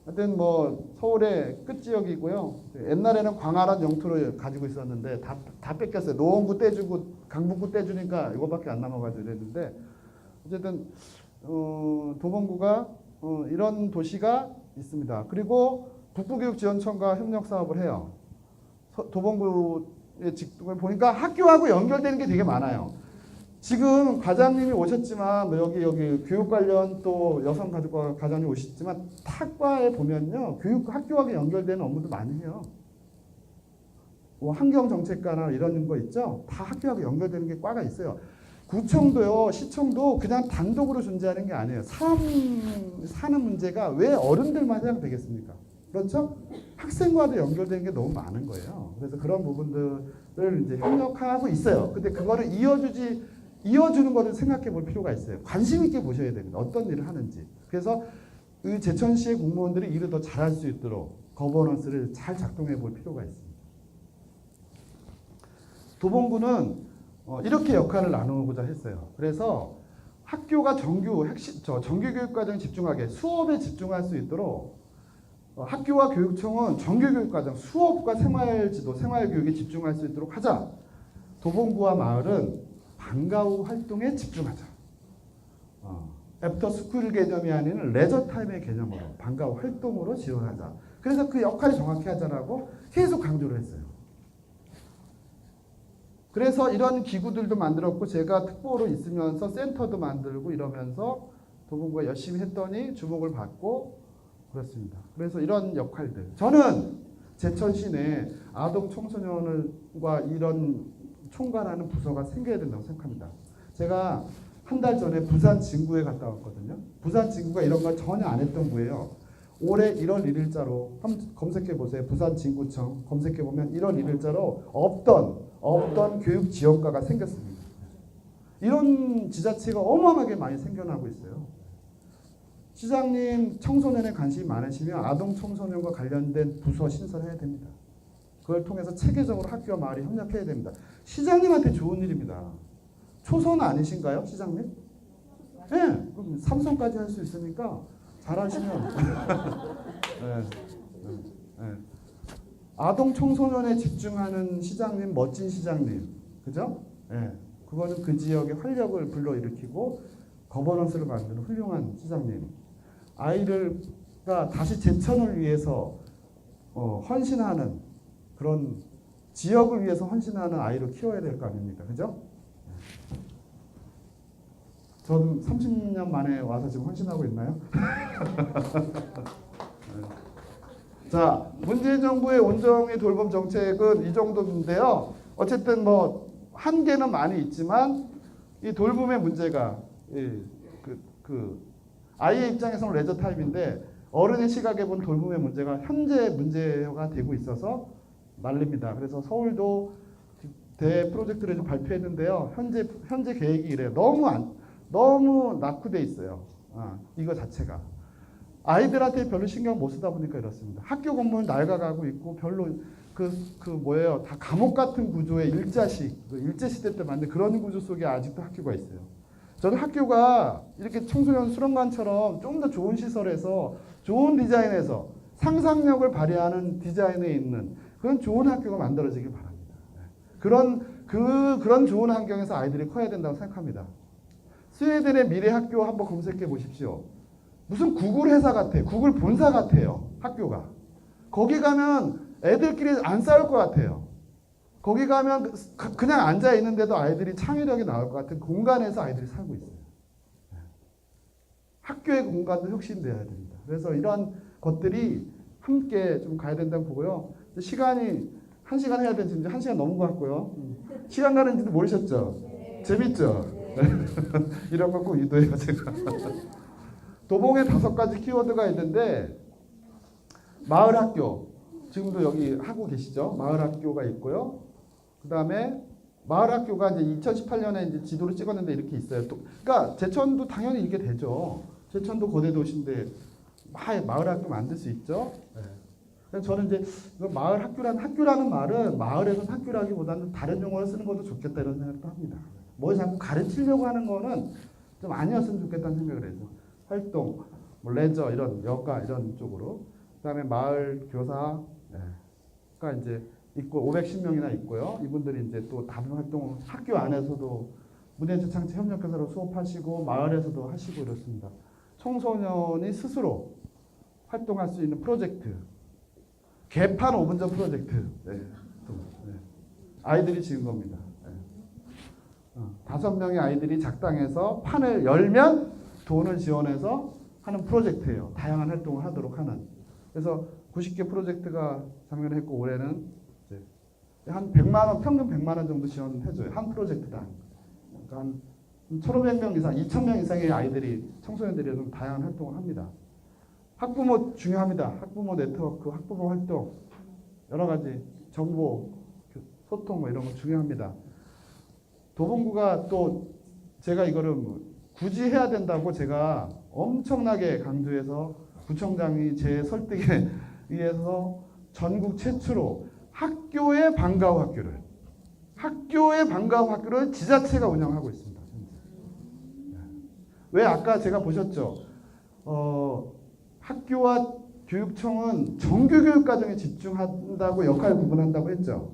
하여튼 뭐 서울의 끝 지역이고요. 옛날에는 광활한 영토를 가지고 있었는데 다 뺏겼어요. 노원구 떼주고 강북구 떼주니까 이거밖에 안 남아가지고 이랬는데 어쨌든 도봉구가 이런 도시가 있습니다. 그리고 북부교육지원청과 협력 사업을 해요. 도봉구의 직통을 보니까 학교하고 연결되는 게 되게 많아요. 지금 과장님이 오셨지만 여기 교육 관련 또 여성가족과 과장님 오셨지만 학과에 보면요 학교하고 연결되는 업무도 많이 해요. 뭐 환경정책과나 이런 거 있죠. 다 학교하고 연결되는 게 과가 있어요. 구청도요 시청도 그냥 단독으로 존재하는 게 아니에요. 사는 문제가 왜 어른들만 해야 되겠습니까? 그렇죠? 학생과도 연결되는 게 너무 많은 거예요. 그래서 그런 부분들을 이제 협력하고 있어요. 근데 그거를 이어주는 거를 생각해 볼 필요가 있어요. 관심 있게 보셔야 됩니다. 어떤 일을 하는지. 그래서 이 제천시의 공무원들이 일을 더 잘할 수 있도록 거버넌스를 잘 작동해 볼 필요가 있습니다. 도봉구는 이렇게 역할을 나누고자 했어요. 그래서 학교가 정규교육과정에 집중하게 수업에 집중할 수 있도록 학교와 교육청은 정규교육과정 수업과 생활지도, 생활교육에 집중할 수 있도록 하자. 도봉구와 마을은 방과 후 활동에 집중하자. 애프터 스쿨 개념이 아닌 레저 타임의 개념으로 방과 후 활동으로 지원하자. 그래서 그 역할을 정확히 하자라고 계속 강조를 했어요. 그래서 이런 기구들도 만들었고 제가 특보로 있으면서 센터도 만들고 이러면서 도봉구가 열심히 했더니 주목을 받고 그렇습니다. 그래서 이런 역할들. 저는 제천시 내 아동 청소년과 이런 총괄하는 부서가 생겨야 된다고 생각합니다. 제가 한 달 전에 부산 진구에 갔다 왔거든요. 부산 진구가 이런 걸 전혀 안 했던 구예요. 올해 1월 1일자로 한번 검색해 보세요. 부산 진구청 검색해 보면 1월 1일자로 없던 교육 지원과가 생겼습니다. 이런 지자체가 어마어마하게 많이 생겨나고 있어요. 시장님 청소년에 관심이 많으시면 아동 청소년과 관련된 부서 신설해야 됩니다. 그걸 통해서 체계적으로 학교와 마을이 협력해야 됩니다. 시장님한테 좋은 일입니다. 초선 아니신가요, 시장님? 네, 그럼 삼성까지 할 수 있으니까 잘하시면. 네, 네. 아동 청소년에 집중하는 시장님, 멋진 시장님, 그죠? 네, 그거는 그 지역의 활력을 불러일으키고 거버넌스를 만드는 훌륭한 시장님. 아이들과 다시 제천을 위해서 헌신하는 그런 지역을 위해서 헌신하는 아이로 키워야 될 거 아닙니까? 그죠? 전 30년 만에 와서 지금 헌신하고 있나요? 자, 문재인 정부의 온정의 돌봄 정책은 이 정도인데요. 어쨌든 뭐 한계는 많이 있지만 이 돌봄의 문제가 아이의 입장에서는 레저 타임인데 어른의 시각에 본 돌봄의 문제가 현재 문제가 되고 있어서 난립니다. 그래서 서울도 대 프로젝트를 좀 발표했는데요. 현재 계획이 이래요. 너무 낙후돼 있어요. 이거 자체가. 아이들한테 별로 신경 못 쓰다 보니까 이렇습니다. 학교 건물 낡아가고 있고 별로 다 감옥 같은 구조의 일제시대 때 만든 그런 구조 속에 아직도 학교가 있어요. 저는 학교가 이렇게 청소년 수련관처럼 좀 더 좋은 시설에서 좋은 디자인에서 상상력을 발휘하는 디자인에 있는 그런 좋은 학교가 만들어지길 바랍니다. 그런 좋은 환경에서 아이들이 커야 된다고 생각합니다. 스웨덴의 미래 학교 한번 검색해 보십시오. 무슨 구글 회사 같아요. 구글 본사 같아요. 학교가. 거기 가면 애들끼리 안 싸울 것 같아요. 거기 가면 그냥 앉아 있는데도 아이들이 창의력이 나올 것 같은 공간에서 아이들이 살고 있어요. 학교의 공간도 혁신돼야 됩니다. 그래서 이런 것들이 함께 좀 가야 된다고 보고요. 시간이 1시간 해야 되는지 이제 1시간 넘은 것 같고요. 시간 가는지도 모르셨죠? 재밌죠? 이런 거 꼭 유도해요, 제가. 도봉에 5가지 키워드가 있는데 마을 학교 지금도 여기 하고 계시죠? 마을 학교가 있고요. 그 다음에 마을 학교가 이제 2018년에 이제 지도를 찍었는데 이렇게 있어요. 그러니까 제천도 당연히 이게 되죠. 제천도 거대 도시인데 마을 학교 만들 수 있죠. 네. 그래서 저는 이제 마을 학교라는 말은 마을에서 학교라기보다는 다른 용어를 쓰는 것도 좋겠다 이런 생각도 합니다. 뭐 자꾸 가르치려고 하는 거는 좀 아니었으면 좋겠다는 생각을 해서 활동, 뭐 레저 이런 여가 이런 쪽으로 그다음에 마을 교사가 이제 있고 510명이나 있고요. 이분들이 이제 또 다른 활동을 학교 안에서도 문예체창체 협력교사로 수업하시고 마을에서도 하시고 이렇습니다. 청소년이 스스로 활동할 수 있는 프로젝트, 개판 5분 전 프로젝트, 아이들이 지은 겁니다. 5명의 아이들이 작당해서 판을 열면 돈을 지원해서 하는 프로젝트예요. 다양한 활동을 하도록 하는. 그래서 90개 프로젝트가 작년에 했고 올해는 이제 한 100만 원, 평균 100만 원 정도 지원해줘요. 한 프로젝트당. 그러니까 한 1,500명 이상, 2,000명 이상의 아이들이, 청소년들이 좀 다양한 활동을 합니다. 학부모 중요합니다. 학부모 네트워크, 학부모 활동, 여러 가지 정보, 소통 뭐 이런 거 중요합니다. 도봉구가 또 제가 이거를 굳이 해야 된다고 제가 엄청나게 강조해서 구청장이 제 설득에 의해서 전국 최초로 학교의 방과후 학교를 지자체가 운영하고 있습니다. 왜 아까 제가 보셨죠? 학교와 교육청은 정규교육과정에 집중한다고 역할 구분한다고 했죠.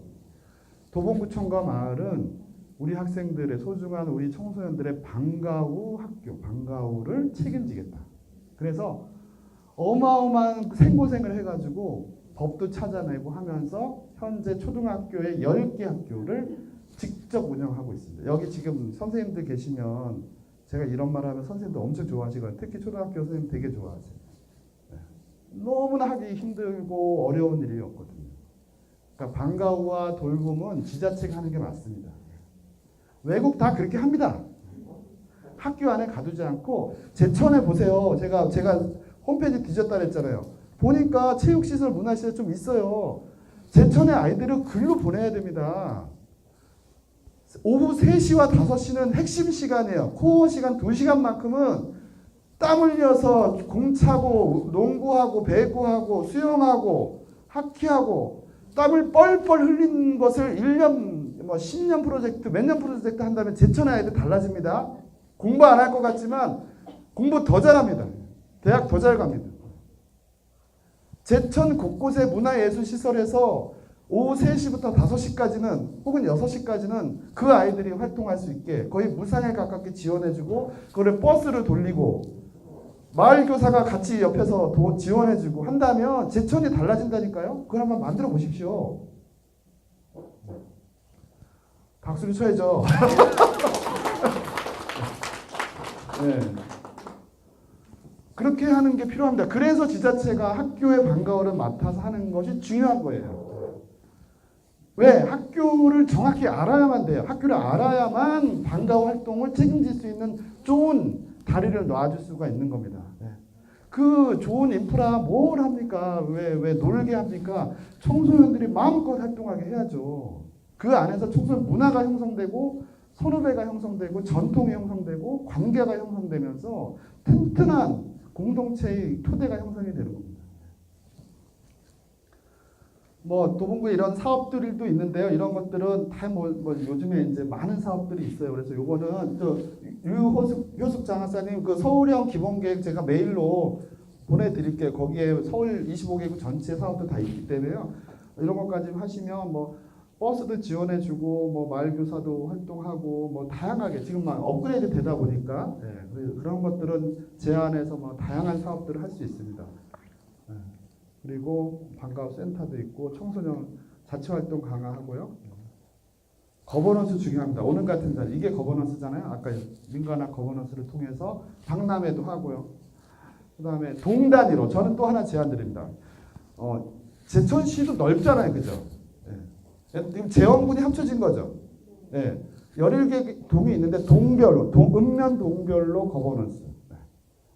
도봉구청과 마을은 우리 학생들의 소중한 우리 청소년들의 방과후 학교, 방과후를 책임지겠다. 그래서 어마어마한 생고생을 해가지고 법도 찾아내고 하면서 현재 초등학교의 10개 학교를 직접 운영하고 있습니다. 여기 지금 선생님들 계시면 제가 이런 말 하면 선생님들 엄청 좋아하시거든요. 특히 초등학교 선생님 되게 좋아하세요. 네. 너무나 하기 힘들고 어려운 일이었거든요. 그러니까 방과 후와 돌봄은 지자체가 하는 게 맞습니다. 외국 다 그렇게 합니다. 학교 안에 가두지 않고 제천에 보세요. 제가 홈페이지 뒤졌다 그랬잖아요. 보니까 체육시설, 문화시설 좀 있어요. 제천의 아이들을 글로 보내야 됩니다. 오후 3시와 5시는 핵심 시간이에요. 코어 시간 2시간만큼은 땀 흘려서 공 차고 농구하고 배구하고 수영하고 하키하고 땀을 뻘뻘 흘린 것을 1년, 10년 프로젝트, 몇 년 프로젝트 한다면 제천의 아이들 달라집니다. 공부 안 할 것 같지만 공부 더 잘합니다. 대학 더 잘 갑니다. 제천 곳곳의 문화예술시설에서 오후 3시부터 5시까지는 혹은 6시까지는 그 아이들이 활동할 수 있게 거의 무상에 가깝게 지원해주고 그거를 버스를 돌리고 마을교사가 같이 옆에서 지원해주고 한다면 제천이 달라진다니까요. 그걸 한번 만들어 보십시오. 박수를 쳐야죠. 네. 그렇게 하는 게 필요합니다. 그래서 지자체가 학교의 방과후를 맡아서 하는 것이 중요한 거예요. 왜? 학교를 정확히 알아야만 돼요. 학교를 알아야만 방과후 활동을 책임질 수 있는 좋은 다리를 놔줄 수가 있는 겁니다. 네. 그 좋은 인프라 뭘 합니까? 왜 놀게 합니까? 청소년들이 마음껏 활동하게 해야죠. 그 안에서 청소년 문화가 형성되고 선후배가 형성되고 전통이 형성되고 관계가 형성되면서 튼튼한 공동체의 토대가 형성이 되는 겁니다. 도봉구에 이런 사업들도 있는데요. 이런 것들은 다 요즘에 이제 많은 사업들이 있어요. 그래서 요거는 유효숙 장학사님 그 서울형 기본계획 제가 메일로 보내드릴게요. 거기에 서울 25개국 전체 사업도 다 있기 때문에요. 이런 것까지 하시면 버스도 지원해주고 마을교사도 활동하고 다양하게 지금 막 업그레이드 되다 보니까 그런 것들은 제안해서 다양한 사업들을 할 수 있습니다. 그리고 방과후 센터도 있고 청소년 자치활동 강화하고요. 거버넌스 중요합니다. 오늘 같은 자리 이게 거버넌스잖아요. 아까 민간학 거버넌스를 통해서 박람회도 하고요. 그 다음에 동단위로 저는 또 하나 제안 드립니다. 제천시도 넓잖아요. 그죠? 지금 재원군이 합쳐진 거죠. 17개 동이 있는데 동별로, 읍면 동별로 거버넌스.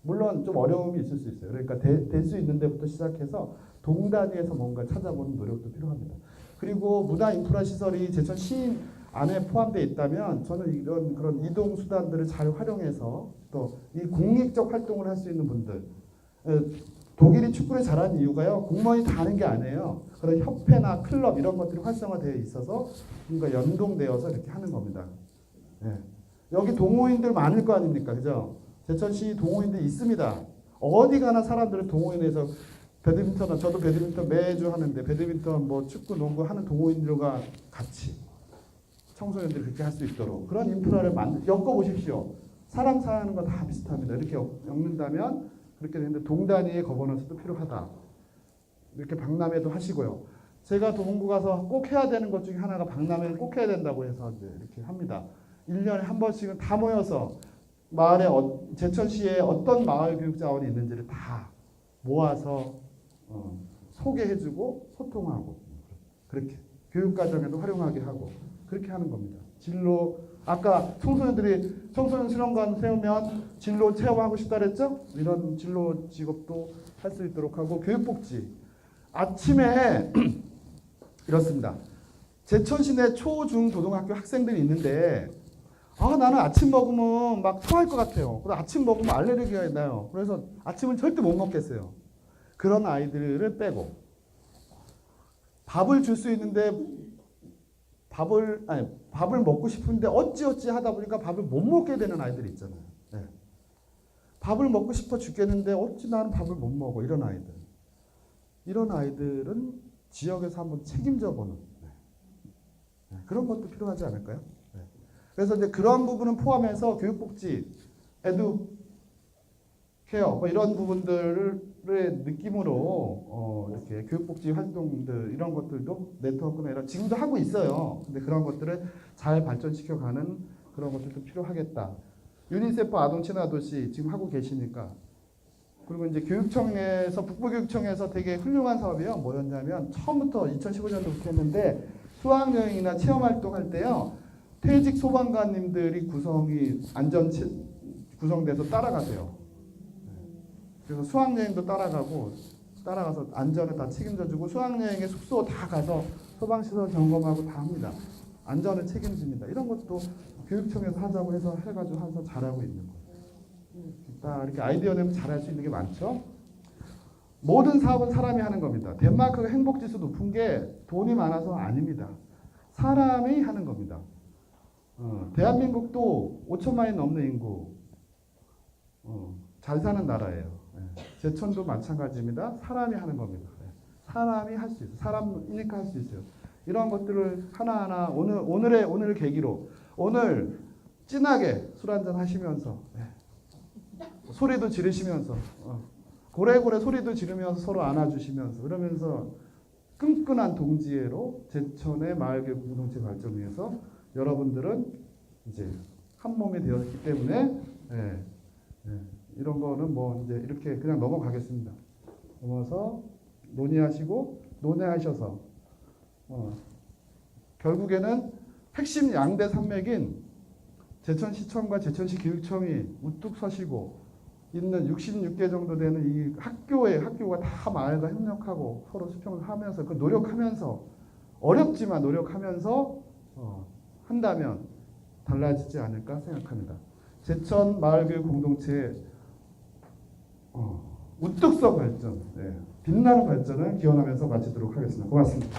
물론 좀 어려움이 있을 수 있어요. 그러니까 될 수 있는 데부터 시작해서 동 단위에서 뭔가 찾아보는 노력도 필요합니다. 그리고 문화 인프라 시설이 제천시 안에 포함되어 있다면 저는 그런 이동 수단들을 잘 활용해서 또 이 공익적 활동을 할 수 있는 분들 독일이 축구를 잘하는 이유가요. 공무원이 다 하는 게 아니에요. 그런 협회나 클럽 이런 것들이 활성화되어 있어서 뭔가 연동되어서 이렇게 하는 겁니다. 여기 동호인들 많을 거 아닙니까? 그죠? 제천시 동호인들 있습니다. 어디 가나 사람들은 동호인에서 배드민턴, 저도 배드민턴 매주 하는데 배드민턴, 축구, 농구 하는 동호인들과 같이 청소년들이 그렇게 할 수 있도록 그런 인프라를 엮어보십시오. 사람 사는 거 다 비슷합니다. 이렇게 엮는다면 그렇게 되는데 동단위의 거버넌스도 필요하다. 이렇게 박람회도 하시고요. 제가 동구 가서 꼭 해야 되는 것 중에 하나가 박람회를 꼭 해야 된다고 해서 이제 이렇게 합니다. 1년에 한 번씩은 다 모여서 마을에 제천시에 어떤 마을 교육 자원이 있는지를 다 모아서 소개해주고 소통하고 그렇게 교육과정에도 활용하게 하고 그렇게 하는 겁니다. 진로 아까 청소년 실험관 세우면 진로 체험하고 싶다 그랬죠? 이런 진로 직업도 할 수 있도록 하고 교육복지 아침에 이렇습니다. 제천시 내 초, 중, 고등학교 학생들이 있는데 나는 아침 먹으면 막 토할 것 같아요. 그래서 아침 먹으면 알레르기가 나요. 그래서 아침은 절대 못 먹겠어요. 그런 아이들을 빼고 밥을 줄 수 있는데 밥을 먹고 싶은데 어찌어찌 하다 보니까 밥을 못 먹게 되는 아이들이 있잖아요. 밥을 먹고 싶어 죽겠는데 어찌 나는 밥을 못 먹어. 이런 아이들은 지역에서 한번 책임져 보는 그런 것도 필요하지 않을까요? 그래서 이제 그런 부분은 포함해서 교육복지, 에듀케이션 케어 뭐 이런 부분들의 느낌으로 이렇게 교육복지 활동들 이런 것들도 네트워크나 이런 지금도 하고 있어요. 근데 그런 것들을 잘 발전시켜가는 그런 것들도 필요하겠다. 유니세프 아동 친화 도시 지금 하고 계시니까. 그리고 이제 교육청에서 북부교육청에서 되게 훌륭한 사업이에요. 뭐였냐면 처음부터 2015년도부터 했는데 수학여행이나 체험활동할 때요. 퇴직 소방관님들이 구성돼서 따라가세요. 그래서 수학여행도 따라가서 안전을 다 책임져주고 수학여행의 숙소 다 가서 소방시설 점검하고 다 합니다. 안전을 책임집니다. 이런 것도 교육청에서 하자고 해서 잘하고 있는 거예요. 다 이렇게 아이디어 내면 잘할 수 있는 게 많죠. 모든 사업은 사람이 하는 겁니다. 덴마크가 행복지수 높은 게 돈이 많아서 아닙니다. 사람이 하는 겁니다. 대한민국도 5천만이 넘는 인구 잘 사는 나라예요. 제천도 마찬가지입니다. 사람이 하는 겁니다. 사람이 할 수 있어요. 사람이니까 할 수 있어요. 이런 것들을 하나하나 오늘을 계기로 오늘 진하게 술 한잔 하시면서 소리도 지르시면서 고래고래 소리도 지르면서 서로 안아주시면서 그러면서 끈끈한 동지애로 제천의 마을교육 공동체 발전을 위해서 여러분들은 이제 한 몸이 되었기 때문에 이런 거는 뭐 이제 이렇게 그냥 넘어가겠습니다. 넘어서 논의하셔서 결국에는 핵심 양대 산맥인 제천시청과 제천시 교육청이 우뚝 서시고 있는 66개 정도 되는 이 학교가 다 마을과 협력하고 서로 수평을 하면서 그 노력하면서 어렵지만 노력하면서 한다면 달라지지 않을까 생각합니다. 제천 마을교육 공동체 우뚝서 발전, 빛나는 발전을 기원하면서 마치도록 하겠습니다. 고맙습니다.